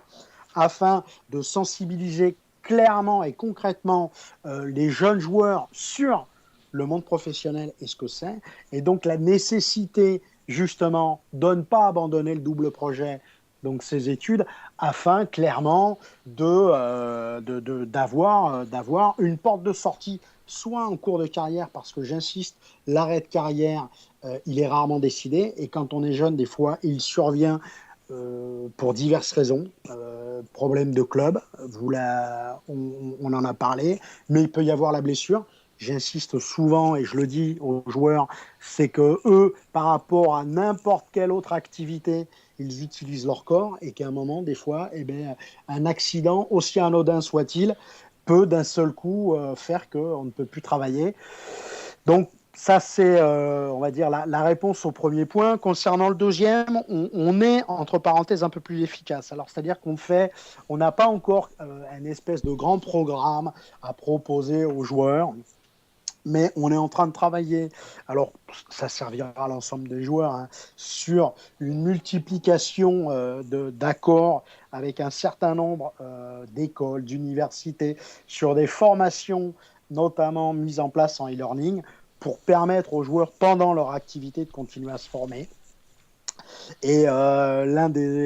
afin de sensibiliser clairement et concrètement les jeunes joueurs sur le monde professionnel et ce que c'est, et donc la nécessité justement de ne pas abandonner le double projet, donc ces études, afin clairement d'avoir une porte de sortie, soit en cours de carrière, parce que j'insiste, l'arrêt de carrière, il est rarement décidé, et quand on est jeune, des fois, il survient pour diverses raisons. Problème de club, on en a parlé, mais il peut y avoir la blessure. J'insiste souvent, et je le dis aux joueurs, c'est que eux, par rapport à n'importe quelle autre activité, ils utilisent leur corps, et qu'à un moment, des fois, un accident, aussi anodin soit-il, peut d'un seul coup faire qu'on ne peut plus travailler. Donc, ça, c'est, on va dire, la réponse au premier point. Concernant le deuxième, on est, entre parenthèses, un peu plus efficace. Alors, c'est-à-dire on n'a pas encore un espèce de grand programme à proposer aux joueurs. Mais on est en train de travailler, alors ça servira à l'ensemble des joueurs, hein, sur une multiplication d'accords avec un certain nombre d'écoles, d'universités, sur des formations notamment mises en place en e-learning pour permettre aux joueurs pendant leur activité de continuer à se former. Et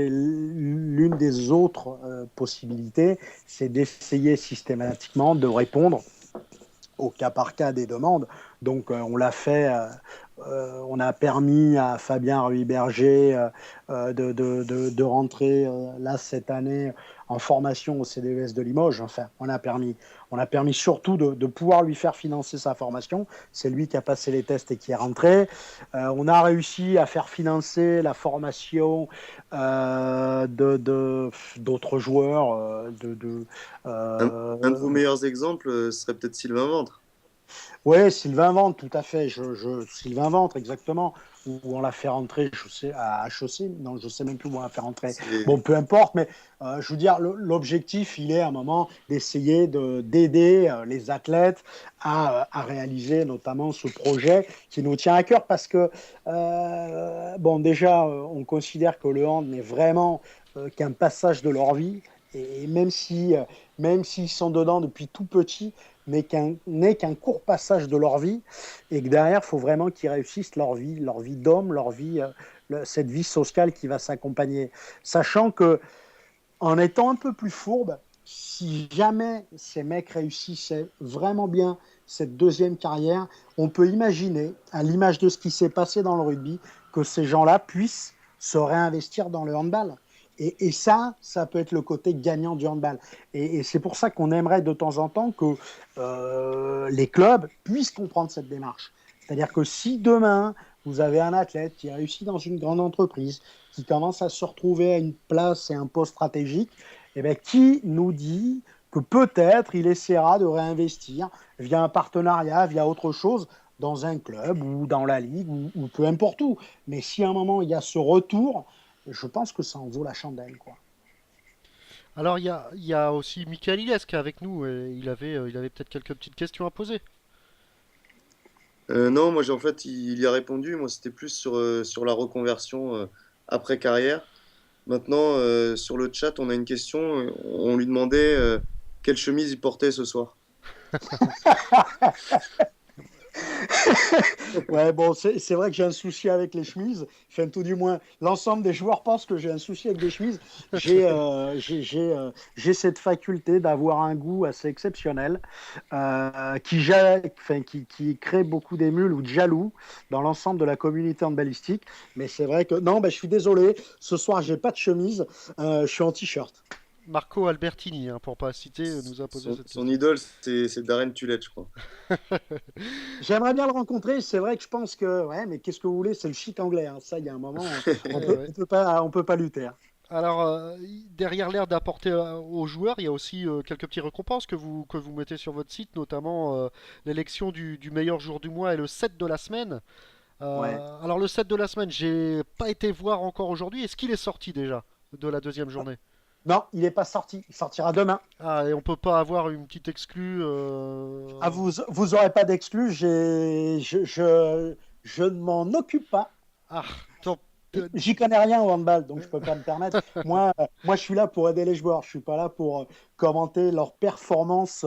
l'une des autres possibilités, c'est d'essayer systématiquement de répondre au cas par cas des demandes. Donc on l'a fait, on a permis à Fabien Ruy-Berger de rentrer là cette année en formation au CDES de Limoges. Enfin, on a permis surtout de pouvoir lui faire financer sa formation. C'est lui qui a passé les tests et qui est rentré. On a réussi à faire financer la formation d'autres joueurs. Un de vos meilleurs exemples serait peut-être Sylvain Ventre. Oui, Sylvain Ventre, tout à fait. Sylvain Ventre, exactement. Où on l'a fait rentrer, je sais, à HEC. Non, je ne sais même plus où on l'a fait rentrer. Bon, peu importe, mais je veux dire, l'objectif, il est à un moment d'essayer d'aider les athlètes à réaliser notamment ce projet qui nous tient à cœur parce que, bon, déjà, on considère que le hand n'est vraiment qu'un passage de leur vie. Et même s'ils sont dedans depuis tout petit, n'est qu'un court passage de leur vie, et que derrière, il faut vraiment qu'ils réussissent leur vie d'homme, cette vie sociale qui va s'accompagner. Sachant que, en étant un peu plus fourbe, si jamais ces mecs réussissaient vraiment bien cette deuxième carrière, on peut imaginer, à l'image de ce qui s'est passé dans le rugby, que ces gens-là puissent se réinvestir dans le handball. Et ça peut être le côté gagnant du handball. Et c'est pour ça qu'on aimerait de temps en temps que les clubs puissent comprendre cette démarche. C'est-à-dire que si demain, vous avez un athlète qui réussit dans une grande entreprise, qui commence à se retrouver à une place et un poste stratégique, eh bien, qui nous dit que peut-être il essaiera de réinvestir via un partenariat, via autre chose, dans un club ou dans la ligue ou peu importe où. Mais si à un moment, il y a ce retour, je pense que ça en vaut la chandelle, quoi. Alors il y a aussi Michael Illes qui est avec nous et il avait peut-être quelques petites questions à poser. Non, moi, en fait, il y a répondu. Moi, c'était plus sur la reconversion après carrière. Maintenant, sur le chat, on a une question. On lui demandait quelle chemise il portait ce soir. Ouais, bon, c'est vrai que j'ai un souci avec les chemises. Enfin, tout du moins, l'ensemble des joueurs pensent que j'ai un souci avec des chemises. J'ai cette faculté d'avoir un goût assez exceptionnel qui crée beaucoup d'émules ou de jaloux dans l'ensemble de la communauté handballistique. Mais c'est vrai que, non, je suis désolé, ce soir, j'ai pas de chemise, je suis en t-shirt. Marco Albertini, hein, pour pas citer, nous a posé cette question. Son idole, c'est Darren Tulette, je crois. J'aimerais bien le rencontrer. C'est vrai que je pense que, ouais, mais qu'est-ce que vous voulez, c'est le shit anglais. Hein. Ça, il y a un moment, on peut pas lutter. Hein. Alors, derrière l'air d'apporter aux joueurs, il y a aussi quelques petites récompenses que vous mettez sur votre site, notamment l'élection du meilleur jour du mois et le set de la semaine. Ouais. Alors, le set de la semaine, j'ai pas été voir encore aujourd'hui. Est-ce qu'il est sorti déjà de la deuxième journée? Non, il n'est pas sorti. Il sortira demain. Ah, et on peut pas avoir une petite exclue Ah, vous aurez pas d'exclus. Je ne m'en occupe pas. Ah, top. J'y connais rien au handball, donc je peux pas me permettre. Moi, je suis là pour aider les joueurs. Je suis pas là pour commenter leurs performances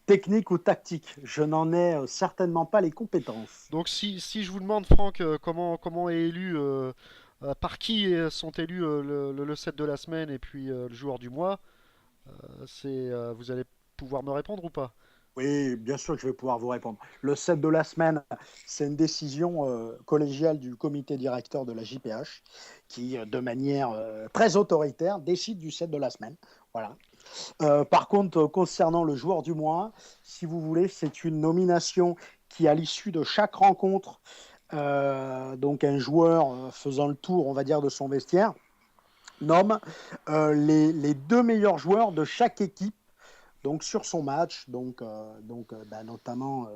techniques ou tactiques. Je n'en ai certainement pas les compétences. Donc, si je vous demande, Franck, comment est élu, par qui sont élus le set de la semaine et puis le joueur du mois, vous allez pouvoir me répondre ou pas? Oui, bien sûr que je vais pouvoir vous répondre. Le set de la semaine, c'est une décision collégiale du comité directeur de la JPH qui, de manière très autoritaire, décide du set de la semaine. Voilà. Par contre, concernant le joueur du mois, si vous voulez, c'est une nomination qui, à l'issue de chaque rencontre, donc un joueur faisant le tour, on va dire, de son vestiaire, nomme les deux meilleurs joueurs de chaque équipe. Donc sur son match, notamment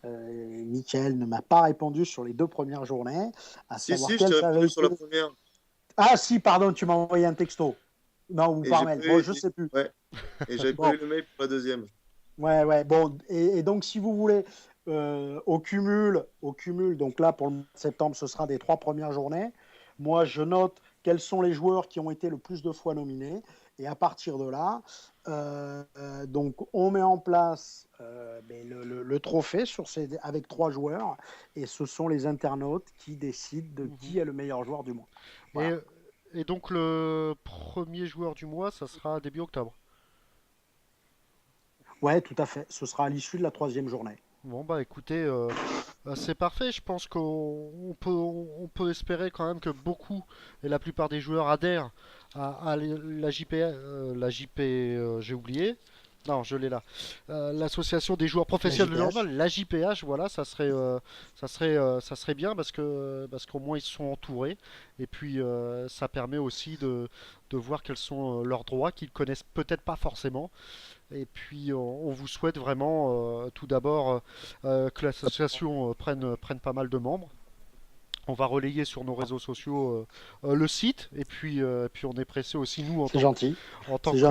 Mickaël ne m'a pas répondu sur les deux premières journées. Si, je t'ai répondu sur la première. Ah si, pardon, tu m'as envoyé un texto. Non, ou par mail. Bon, je sais plus. Ouais. Et j'avais pas eu le mail pour la deuxième. Ouais. Bon, et donc si vous voulez, au cumul, donc là pour le mois de septembre, ce sera des 3 premières journées. Moi, je note quels sont les joueurs qui ont été le plus de fois nominés. Et à partir de là, donc on met en place le trophée avec 3 joueurs. Et ce sont les internautes qui décident de qui est le meilleur joueur du mois. Voilà. Et donc le premier joueur du mois, ça sera début octobre. Ouais, tout à fait. Ce sera à l'issue de la 3e journée. Bon bah écoutez, c'est parfait. Je pense on peut espérer quand même que beaucoup et la plupart des joueurs adhèrent à la JP, j'ai oublié. Non, je l'ai là. L'association des joueurs professionnels de handball, la JPH, voilà, ça serait bien parce qu'au moins ils sont entourés et puis ça permet aussi de voir quels sont leurs droits qu'ils connaissent peut-être pas forcément. Et puis on vous souhaite vraiment tout d'abord que l'association prenne pas mal de membres. On va relayer sur nos réseaux sociaux le site et puis on est pressé aussi nous C'est gentil. en tant C'est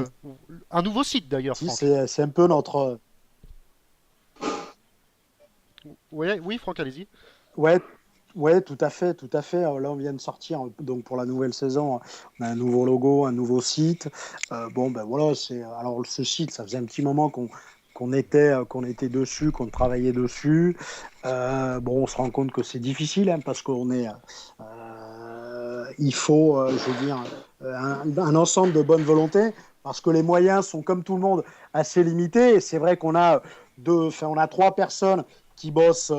un nouveau site d'ailleurs. Si, Franck. c'est un peu notre. Oui, Franck, allez-y. Ouais, tout à fait, tout à fait. Là, on vient de sortir donc pour la nouvelle saison, on a un nouveau logo, un nouveau site. Bon, ben voilà, alors ce site, ça faisait un petit moment qu'on était dessus, qu'on travaillait dessus. Bon, on se rend compte que c'est difficile hein, parce il faut, je veux dire, un ensemble de bonne volonté parce que les moyens sont, comme tout le monde, assez limités. Et c'est vrai qu'on a on a 3 personnes qui bossent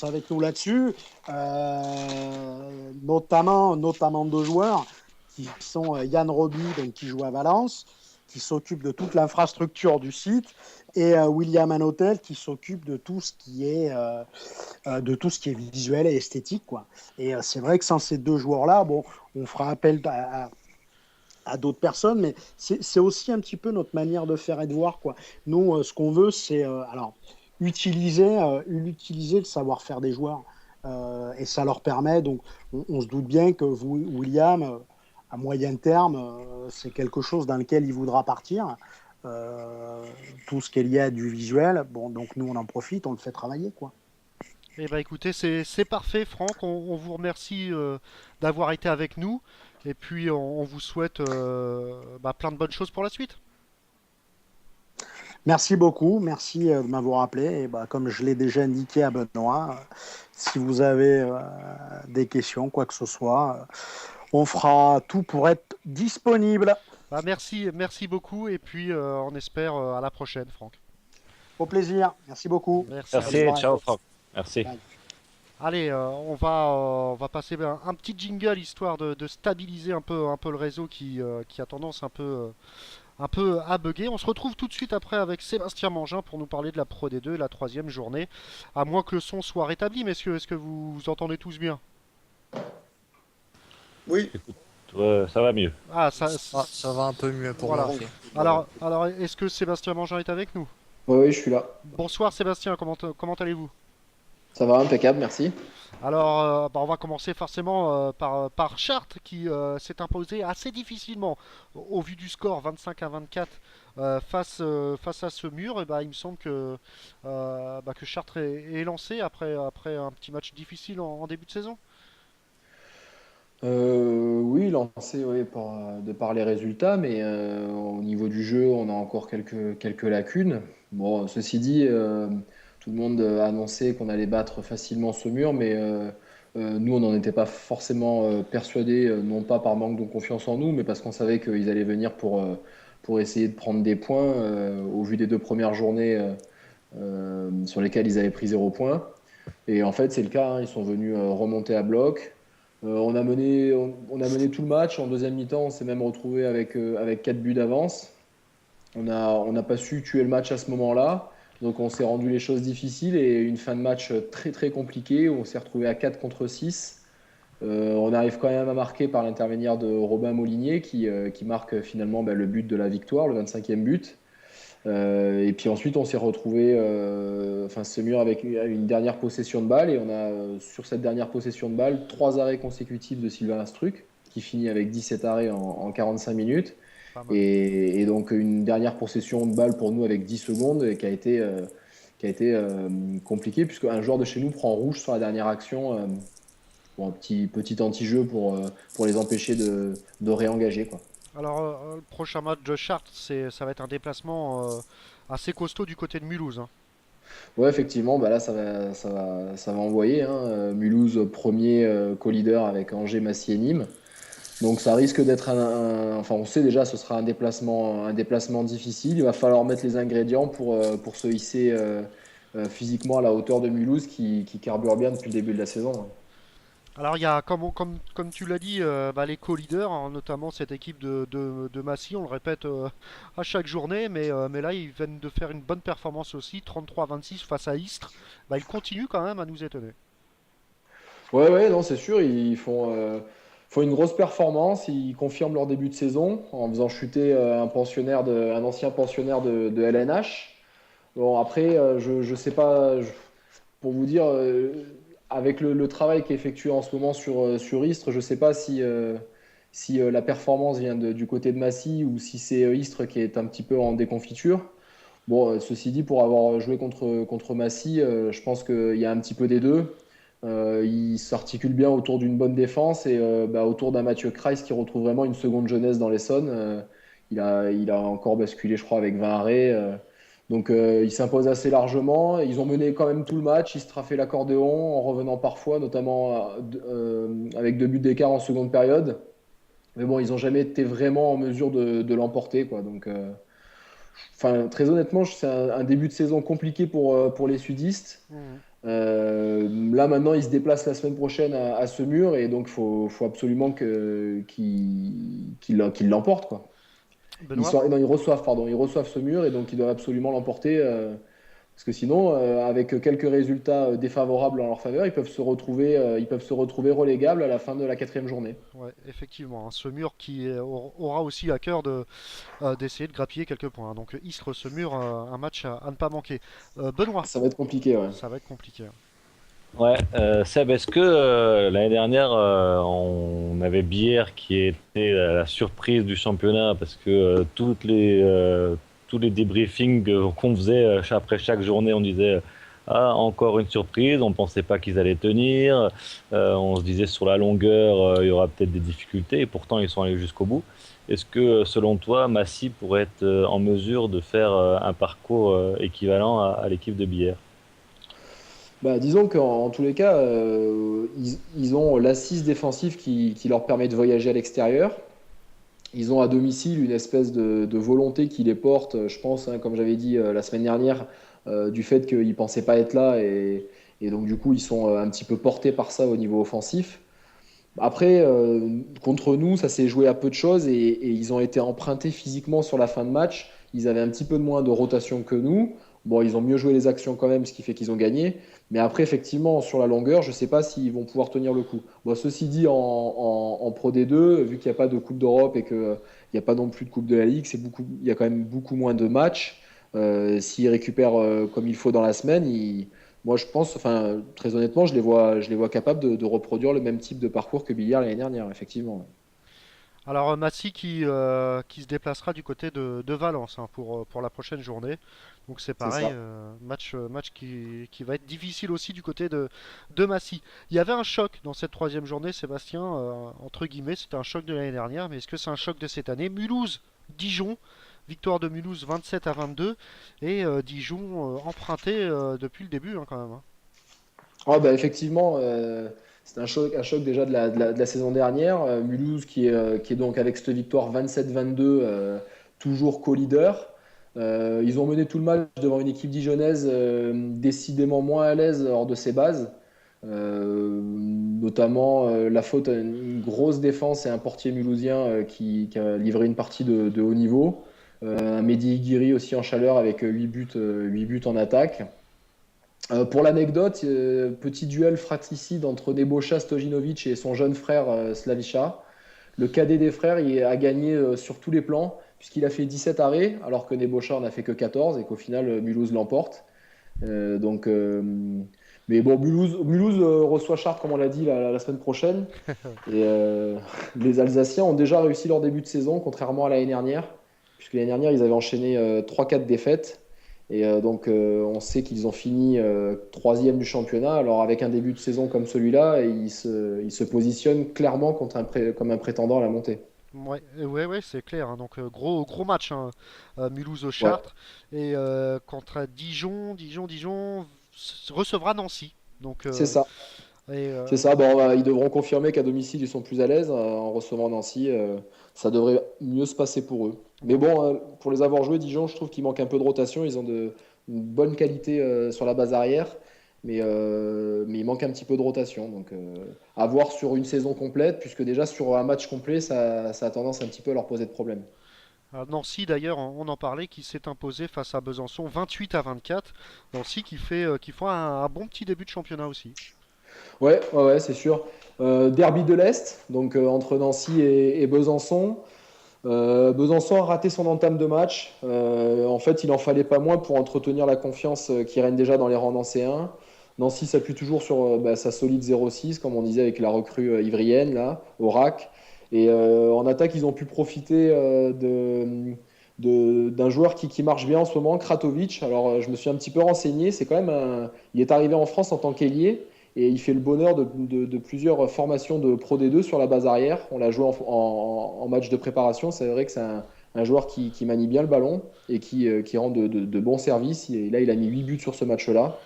avec nous là-dessus, notamment 2 joueurs qui sont Yann Roby, donc, qui joue à Valence, qui s'occupe de toute l'infrastructure du site, et William Anotel qui s'occupe de tout ce qui est visuel et esthétique, quoi. Et c'est vrai que sans ces 2 joueurs-là, bon, on fera appel à d'autres personnes, mais c'est aussi un petit peu notre manière de faire et de voir, quoi. Nous, ce qu'on veut, c'est utiliser le savoir-faire des joueurs. Et ça leur permet, donc on se doute bien que William, à moyen terme, c'est quelque chose dans lequel il voudra partir. Tout ce qui est lié à du visuel, bon, donc nous on en profite, on le fait travailler, quoi. Eh ben écoutez, c'est parfait, Franck. On vous remercie d'avoir été avec nous et puis on vous souhaite plein de bonnes choses pour la suite. Merci beaucoup, merci de m'avoir appelé. Et comme je l'ai déjà indiqué à Benoît, si vous avez des questions, quoi que ce soit, on fera tout pour être disponible. Merci beaucoup et puis on espère à la prochaine, Franck. Au plaisir, merci beaucoup. Merci, ciao Franck. Merci. Bye. Allez, on va passer un petit jingle histoire de stabiliser un peu le réseau qui a tendance un peu à bugger. On se retrouve tout de suite après avec Sébastien Mangin pour nous parler de la Pro D2 et la 3e journée. À moins que le son soit rétabli, messieurs, est-ce que vous entendez tous bien? Oui. Écoute, ça va mieux. Ça va un peu mieux pour voilà. moi. Alors, est-ce que Sébastien Mangin est avec nous? Oui, je suis là. Bonsoir Sébastien, comment allez-vous? Ça va, impeccable, merci. Alors, on va commencer forcément par Chartres qui s'est imposé assez difficilement au vu du score 25-24 face à ce mur. Et il me semble que Chartres est lancé après un petit match difficile en début de saison. Oui, lancé oui, de par les résultats, mais au niveau du jeu, on a encore quelques lacunes. Bon, ceci dit, tout le monde a annoncé qu'on allait battre facilement ce mur, mais nous, on n'en était pas forcément persuadés, non pas par manque de confiance en nous, mais parce qu'on savait qu'ils allaient venir pour essayer de prendre des points au vu des 2 premières journées sur lesquelles ils avaient pris 0 points. Et en fait, c'est le cas, hein, ils sont venus remonter à bloc. On a mené tout le match. En deuxième mi-temps, on s'est même retrouvé avec 4 buts d'avance. On n'a pas su tuer le match à ce moment-là. Donc on s'est rendu les choses difficiles et une fin de match très très compliquée où on s'est retrouvé à 4 contre 6. On arrive quand même à marquer par l'intermédiaire de Robin Molinier qui marque finalement le but de la victoire, le 25e but. Et puis ensuite on s'est retrouvé ce mur avec une dernière possession de balle et on a sur cette dernière possession de balle 3 arrêts consécutifs de Sylvain Astruc qui finit avec 17 arrêts en 45 minutes et donc une dernière possession de balle pour nous avec 10 secondes et qui a qui a été compliqué, puisque un joueur de chez nous prend rouge sur la dernière action pour un petit anti-jeu pour les empêcher de réengager, quoi. Alors, le prochain match de Chartres, ça va être un déplacement assez costaud du côté de Mulhouse, hein. Ouais, effectivement, bah là, ça va envoyer, hein. Mulhouse, premier co-leader avec Angers, Massy et Nîmes. Donc ça risque d'être enfin on sait déjà ce sera un déplacement difficile. Il va falloir mettre les ingrédients pour se hisser physiquement à la hauteur de Mulhouse qui carbure bien depuis le début de la saison, hein. Alors, il y a, comme tu l'as dit, les co-leaders, hein, notamment cette équipe de Massy, on le répète à chaque journée, mais là, ils viennent de faire une bonne performance aussi, 33-26 face à Istres. Ils continuent quand même à nous étonner. Ouais, non, c'est sûr, ils font une grosse performance, ils confirment leur début de saison en faisant chuter un ancien pensionnaire de LNH. Bon, après, je sais pas, pour vous dire, avec le travail qui est effectué en ce moment sur Istres, je sais pas si la performance vient du côté de Massy ou si c'est Istres qui est un petit peu en déconfiture. Bon, ceci dit, pour avoir joué contre Massy, je pense qu'il y a un petit peu des deux. Il s'articule bien autour d'une bonne défense et autour d'un Mathieu Kreis qui retrouve vraiment une seconde jeunesse dans l'Essonne. Il a encore basculé, je crois, avec 20 arrêts. Donc il s'impose assez largement. Ils ont mené quand même tout le match. Ils se traffaient l'accordéon en revenant parfois, notamment avec 2 buts d'écart en seconde période. Mais bon, ils n'ont jamais été vraiment en mesure de l'emporter, quoi. Donc, très honnêtement, c'est un début de saison compliqué pour les sudistes. Là maintenant ils se déplacent la semaine prochaine à Semur et donc faut absolument qu'ils l'emportent, quoi. Ils reçoivent Semur et donc ils doivent absolument l'emporter parce que sinon avec quelques résultats défavorables en leur faveur ils peuvent se retrouver relégables à la fin de la 4e journée. Ouais, effectivement, hein, Semur qui aura aussi à cœur d'essayer de grappiller quelques points, hein. Donc Istres Semur, un match à ne pas manquer. Benoît. Ça va être compliqué, ouais. Ça va être compliqué. Ouais, Seb, est-ce que l'année dernière, on avait Bière qui était la surprise du championnat parce que tous les débriefings qu'on faisait après chaque journée, on disait ah, encore une surprise, on pensait pas qu'ils allaient tenir, on se disait sur la longueur, il y aura peut-être des difficultés et pourtant ils sont allés jusqu'au bout. Est-ce que selon toi, Massy pourrait être en mesure de faire un parcours équivalent à l'équipe de Bière? Disons qu'en tous les cas, ils ont l'assise défensive qui leur permet de voyager à l'extérieur. Ils ont à domicile une espèce de volonté qui les porte, je pense, hein, comme j'avais dit la semaine dernière, du fait qu'ils ne pensaient pas être là et donc du coup ils sont un petit peu portés par ça au niveau offensif. Après, contre nous, ça s'est joué à peu de choses et ils ont été empruntés physiquement sur la fin de match. Ils avaient un petit peu moins de rotation que nous. Bon, ils ont mieux joué les actions quand même, ce qui fait qu'ils ont gagné. Mais après, effectivement, sur la longueur, je ne sais pas s'ils vont pouvoir tenir le coup. Bon, ceci dit, en Pro D2, vu qu'il n'y a pas de Coupe d'Europe et qu'il n'y a pas non plus de Coupe de la Ligue, il y a quand même beaucoup moins de matchs. S'ils récupèrent comme il faut dans la semaine, moi je pense, très honnêtement, je les vois capables de reproduire le même type de parcours que Billard l'année dernière, effectivement. Alors Massy qui se déplacera du côté de Valence, hein, pour la prochaine journée. Donc c'est pareil, match qui va être difficile aussi du côté de Massy. Il y avait un choc dans cette 3e journée, Sébastien, entre guillemets, c'était un choc de l'année dernière, mais est-ce que c'est un choc de cette année? Mulhouse-Dijon, victoire de Mulhouse 27-22, et Dijon emprunté depuis le début, hein, quand même, hein. Effectivement, c'est un choc déjà de la saison dernière. Mulhouse qui est donc avec cette victoire 27-22, toujours co-leader. Ils ont mené tout le match devant une équipe dijonnaise décidément moins à l'aise hors de ses bases. Notamment la faute à une grosse défense et un portier mulhousien qui a livré une partie de haut niveau. Un Mehdi Guiri aussi en chaleur avec 8 buts en attaque. Pour l'anecdote, petit duel fratricide entre Nebojša Stojinovic et son jeune frère Slaviša. Le cadet des frères a gagné sur tous les plans puisqu'il a fait 17 arrêts alors que Nebojša en a fait que 14 et qu'au final Mulhouse l'emporte. Mais bon, Mulhouse reçoit Chartres comme on l'a dit la semaine prochaine. Et les Alsaciens ont déjà réussi leur début de saison contrairement à l'année dernière puisque l'année dernière ils avaient enchaîné 3-4 défaites. Et donc, on sait qu'ils ont fini troisième du championnat. Alors, avec un début de saison comme celui-là, ils se positionnent clairement comme un prétendant à la montée. Ouais, c'est clair, hein. Donc gros match, hein, Mulhouse au Ouais, Chartres et contre Dijon recevra Nancy. Donc c'est ça. et, C'est ça. Bon, ils devront confirmer qu'à domicile, ils sont plus à l'aise en recevant Nancy. Ça devrait mieux se passer pour eux. Mais bon, pour les avoir joués, Dijon, je trouve qu'il manque un peu de rotation. Ils ont une bonne qualité sur la base arrière, mais il manque un petit peu de rotation. Donc, à voir sur une saison complète, puisque déjà sur un match complet, ça a tendance un petit peu à leur poser de problème. Nancy d'ailleurs, on en parlait, qui s'est imposé face à Besançon 28-24. Nancy qui fait un bon petit début de championnat aussi. Ouais, c'est sûr. Derby de l'Est, donc entre Nancy et Besançon. Besançon a raté son entame de match. En fait, il en fallait pas moins pour entretenir la confiance qui règne déjà dans les rangs nancéens. Nancy s'appuie toujours sur sa solide 0-6, comme on disait avec la recrue ivrienne, là, au RAC. Et en attaque, ils ont pu profiter d'un joueur qui marche bien en ce moment, Kratovic. Alors, je me suis un petit peu renseigné. C'est quand même il est arrivé en France en tant qu'ailier. Et il fait le bonheur de plusieurs formations de Pro D2 sur la base arrière. On l'a joué en match de préparation. C'est vrai que c'est un joueur qui manie bien le ballon et qui rend de bons services. Et là, il a mis 8 buts sur ce match-là.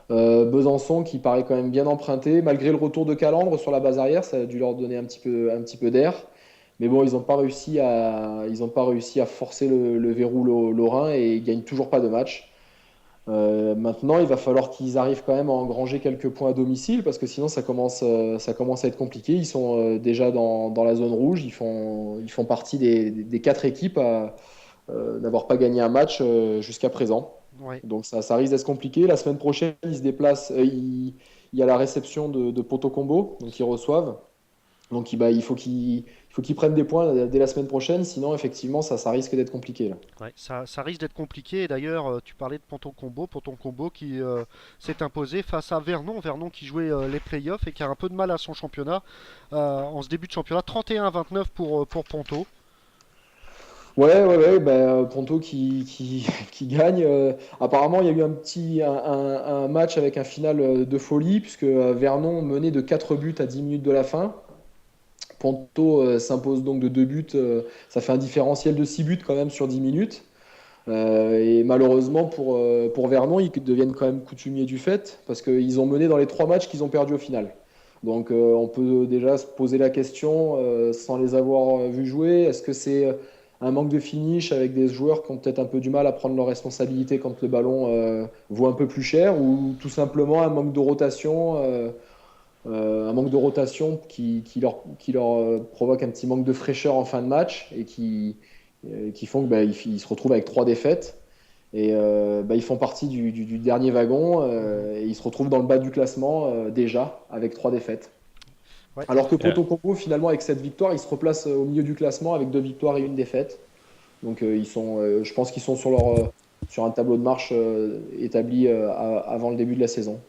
Besançon qui paraît quand même bien emprunté. Malgré le retour de Calandre sur la base arrière, ça a dû leur donner un petit peu d'air. Mais bon, ils n'ont pas réussi à forcer le verrou lorrain et ils ne gagnent toujours pas de match. Maintenant, il va falloir qu'ils arrivent quand même à engranger quelques points à domicile parce que sinon ça commence à être compliqué. Ils sont déjà dans la zone rouge. Ils font partie des 4 équipes à n'avoir pas gagné un match jusqu'à présent. Ouais. Donc ça risque d'être compliqué. La semaine prochaine, ils se déplacent. Il y a la réception de Poto Combo, donc ils reçoivent. Donc il faut qu'ils prennent des points dès la semaine prochaine, sinon effectivement ça risque d'être compliqué là. Ouais, ça risque d'être compliqué. Et d'ailleurs, tu parlais de Ponton Combo qui s'est imposé face à Vernon qui jouait les playoffs et qui a un peu de mal à son championnat en ce début de championnat. 31-29 pour Ponto. Ouais, Ponto qui gagne. Apparemment, il y a eu un match avec un final de folie, puisque Vernon menait de 4 buts à 10 minutes de la fin. Ponto s'impose donc de 2 buts. Ça fait un différentiel de 6 buts quand même sur 10 minutes. Et malheureusement pour Vernon, ils deviennent quand même coutumiers du fait, parce qu'ils ont mené dans les 3 matchs qu'ils ont perdu au final. Donc on peut déjà se poser la question, sans les avoir vus jouer, est-ce que c'est un manque de finish avec des joueurs qui ont peut-être un peu du mal à prendre leurs responsabilités quand le ballon vaut un peu plus cher, ou tout simplement un manque de rotation qui leur provoque un petit manque de fraîcheur en fin de match et qui font qu'ils se retrouvent avec 3 défaites et ils font partie du dernier wagon et ils se retrouvent dans le bas du classement déjà avec 3 défaites. Ouais. Alors que Poto Combo, finalement, avec cette victoire, ils se replacent au milieu du classement avec 2 victoires et 1 défaite. Donc je pense qu'ils sont sur un tableau de marche établi avant le début de la saison.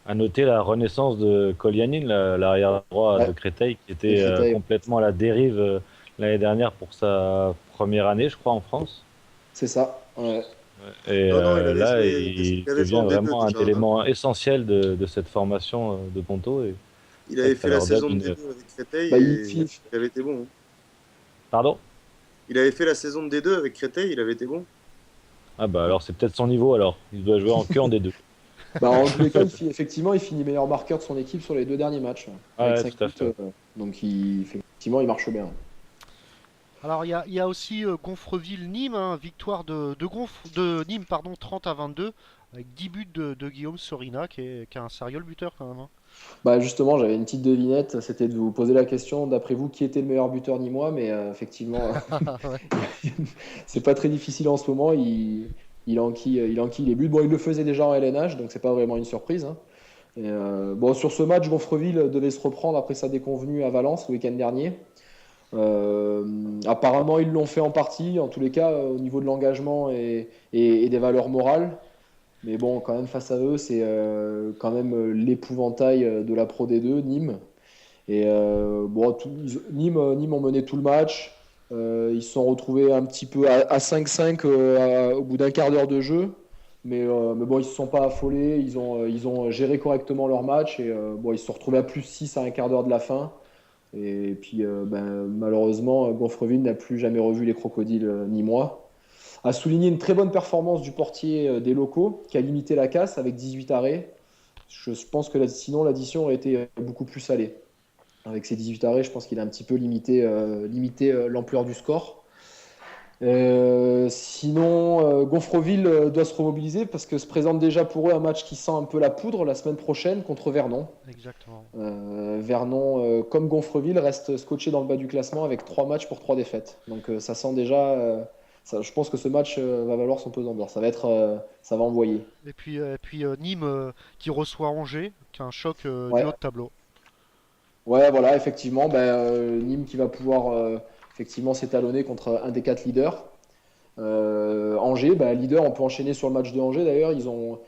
À noter la renaissance de Kolianin, l'arrière droit de Créteil, qui était complètement à la dérive l'année dernière pour sa première année, je crois, en France. C'est ça. Ouais. Et là, il devient vraiment un élément essentiel de cette formation de Ponto. Il avait fait la saison de D2 avec Créteil et il avait été bon. Pardon ? Il avait fait la saison de D2 avec Créteil, il avait été bon. Ah bah alors c'est peut-être son niveau alors. Il doit jouer en D2. En tous les cas, effectivement, il finit meilleur marqueur de son équipe sur les 2 derniers matchs. Avec 5 buts, fait. Donc effectivement, il marche bien. Alors il y a aussi Gonfreville-Nîmes, hein, victoire de Nîmes 30-22 avec 10 buts de Guillaume Sorina qui a un sérieux buteur quand même. Hein. Justement, j'avais une petite devinette, c'était de vous poser la question, d'après vous, qui était le meilleur buteur nîmois, mais effectivement, c'est pas très difficile en ce moment, il enquille les buts. Bon, il le faisait déjà en LNH, donc c'est pas vraiment une surprise. Hein. Et, sur ce match, Gonfreville devait se reprendre après sa déconvenue à Valence le week-end dernier. Apparemment, ils l'ont fait en partie, en tous les cas, au niveau de l'engagement et des valeurs morales. Mais bon, quand même, face à eux, c'est quand même l'épouvantail de la Pro D2, Nîmes. Et Nîmes ont mené tout le match. Ils se sont retrouvés un petit peu à 5-5 au bout d'un quart d'heure de jeu. Mais bon, ils ne se sont pas affolés. Ils ont géré correctement leur match. Et bon, ils se sont retrouvés à plus 6 à un quart d'heure de la fin. Et puis, malheureusement, Gonfreville n'a plus jamais revu les crocodiles, ni moi. A souligné une très bonne performance du portier des locaux, qui a limité la casse avec 18 arrêts. Je pense que sinon, l'addition aurait été beaucoup plus salée. Avec ses 18 arrêts, je pense qu'il a un petit peu limité l'ampleur du score. Sinon, Gonfreville doit se remobiliser parce que se présente déjà pour eux un match qui sent un peu la poudre la semaine prochaine contre Vernon. Exactement. Vernon, comme Gonfreville, reste scotché dans le bas du classement avec 3 matchs pour 3 défaites. Donc ça sent déjà. Je pense que ce match va valoir son pesant d'or. Ça va envoyer. Et puis Nîmes qui reçoit Angers, qui est un choc du Ouais. haut de tableau. Ouais, voilà, effectivement, Nîmes qui va pouvoir effectivement s'étalonner contre un des 4 leaders. Angers, leader, on peut enchaîner sur le match de Angers d'ailleurs. Ils ont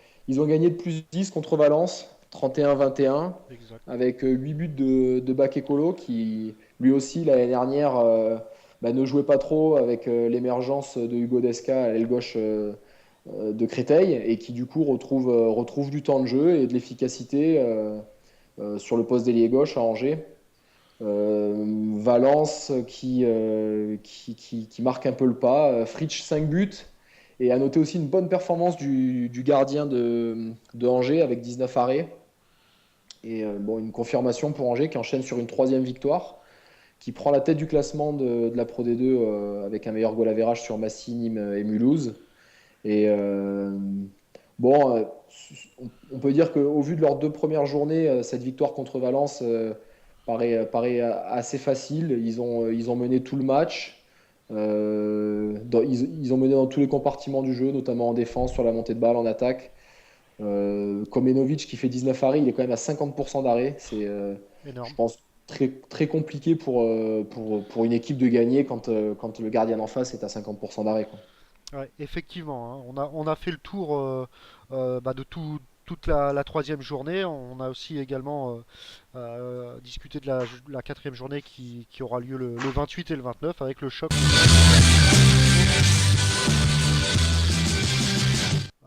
gagné de plus 10 contre Valence, 31-21, Exact. avec 8 buts de Bakekolo qui, lui aussi, l'année dernière, ne jouait pas trop avec l'émergence de Hugo Desca à l'aile gauche de Créteil et qui, du coup, retrouve du temps de jeu et de l'efficacité sur le poste d'ailier gauche à Angers. Valence qui marque un peu le pas. Fritsch 5 buts. Et à noter aussi une bonne performance du gardien de Angers avec 19 arrêts. Et une confirmation pour Angers qui enchaîne sur une 3e victoire, qui prend la tête du classement de la Pro D2 avec un meilleur goal average sur Massy, Nîmes et Mulhouse. Et on peut dire qu'au vu de leurs 2 premières journées, cette victoire contre Valence paraît assez facile. Ils ont mené tout le match. Ils ont mené dans tous les compartiments du jeu, notamment en défense, sur la montée de balle, en attaque. Komenovic qui fait 19 arrêts, il est quand même à 50% d'arrêt. C'est, Énorme. je pense, très, très compliqué pour une équipe de gagner quand le gardien en face est à 50% d'arrêt, quoi. Ouais, effectivement, hein. On a fait le tour de toute la 3e journée. On a aussi également discuté de la 4e journée qui aura lieu le 28 et le 29 avec le choc.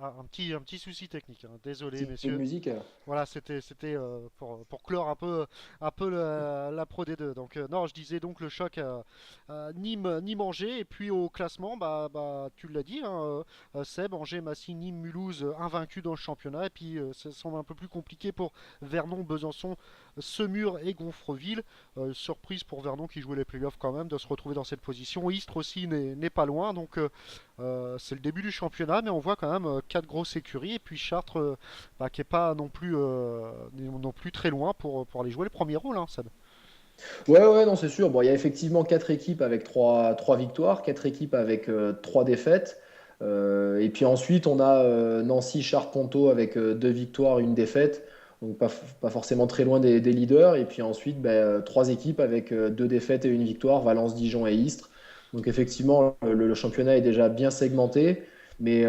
Ah, un petit souci technique, hein. Désolé, Petite messieurs. musique. Voilà, c'était pour clore un peu la Pro D2. Donc non, je disais donc le choc Nîmes-Angers et puis au classement, tu l'as dit, hein, Seb, Angers, Massy, Nîmes, Mulhouse, invaincus dans le championnat. Et puis ça semble un peu plus compliqué pour Vernon, Besançon, Semur et Gonfreville. Surprise pour Vernon qui jouait les playoffs quand même de se retrouver dans cette position. Istres aussi n'est pas loin, donc c'est le début du championnat, mais on voit quand même 4 grosses écuries et puis Chartres qui est pas non plus très loin pour aller jouer le premier rôle, hein, Seb. Ouais, non, c'est sûr. Bon, il y a effectivement 4 équipes avec 3 victoires, 4 équipes avec 3 défaites. Et puis ensuite, on a Nancy, Chartres, Ponto avec 2 victoires, 1 défaite. Donc pas forcément très loin des leaders. Et puis ensuite, 3 équipes avec 2 défaites et 1 victoire, Valence, Dijon et Istres. Donc effectivement, le championnat est déjà bien segmenté. Mais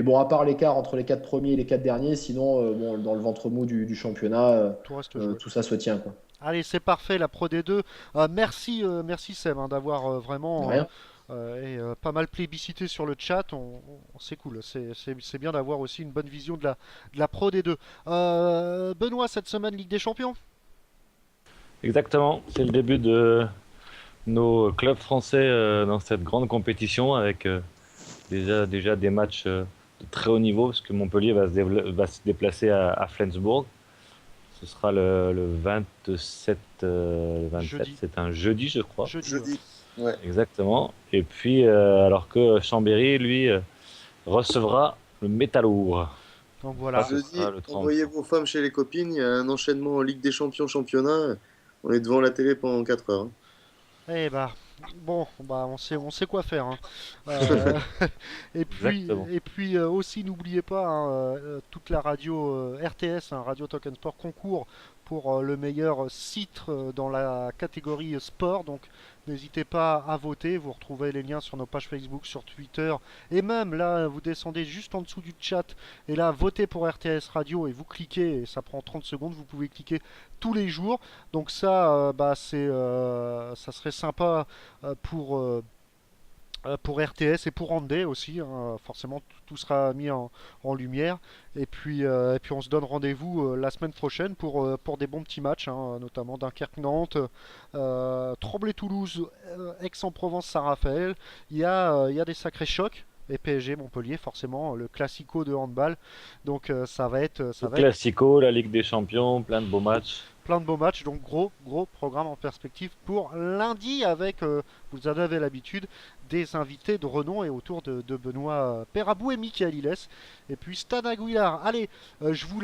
bon, à part l'écart entre les 4 premiers et les 4 derniers, sinon, dans le ventre mou du championnat, Tout reste joué. tout ça se tient, quoi. Allez, c'est parfait, la Pro D2. Merci Seb, hein, d'avoir vraiment Rien. pas mal plébiscité sur le chat. C'est cool, c'est bien d'avoir aussi une bonne vision de la Pro D2. Benoît, cette semaine, Ligue des Champions? Exactement, c'est le début de nos clubs français dans cette grande compétition avec déjà des matchs de très haut niveau parce que Montpellier va se déplacer à Flensburg. Ce sera le 27, le 27 Jeudi. C'est un jeudi, je crois. Jeudi. Ouais. Exactement. Et puis, alors que Chambéry, lui, recevra le Métallourg. Donc voilà. Ce Jeudi, sera le 30. envoyez vos femmes chez les copines. Il y a un enchaînement en Ligue des Champions championnat. On est devant la télé pendant 4 heures, hein. Eh bon, on sait quoi faire, hein. Et puis aussi, n'oubliez pas, hein, toute la radio RTS, hein, Radio Talk and Sport, concourt pour le meilleur site dans la catégorie sport. Donc n'hésitez pas à voter. Vous retrouvez les liens sur nos pages Facebook, sur Twitter. Et même là, vous descendez juste en dessous du chat. Et là, votez pour RTS Radio et vous cliquez. Et ça prend 30 secondes. Vous pouvez cliquer tous les jours. Donc ça, ça serait sympa pour RTS et pour Andé aussi, hein. Forcément tout sera mis en lumière et puis on se donne rendez-vous la semaine prochaine pour des bons petits matchs, hein, notamment Dunkerque-Nantes, Tremblay-Toulouse, Aix-en-Provence-Saint-Raphaël. Il y a des sacrés chocs. Et PSG Montpellier, forcément le classico de handball. Donc ça va être Classico, la Ligue des Champions, plein de beaux matchs. plein de beaux matchs, donc gros programme en perspective pour lundi avec, vous en avez l'habitude, des invités de renom et autour de Benoît Perabou et Michael Illes. Et puis Stan Aguilar. Allez, je vous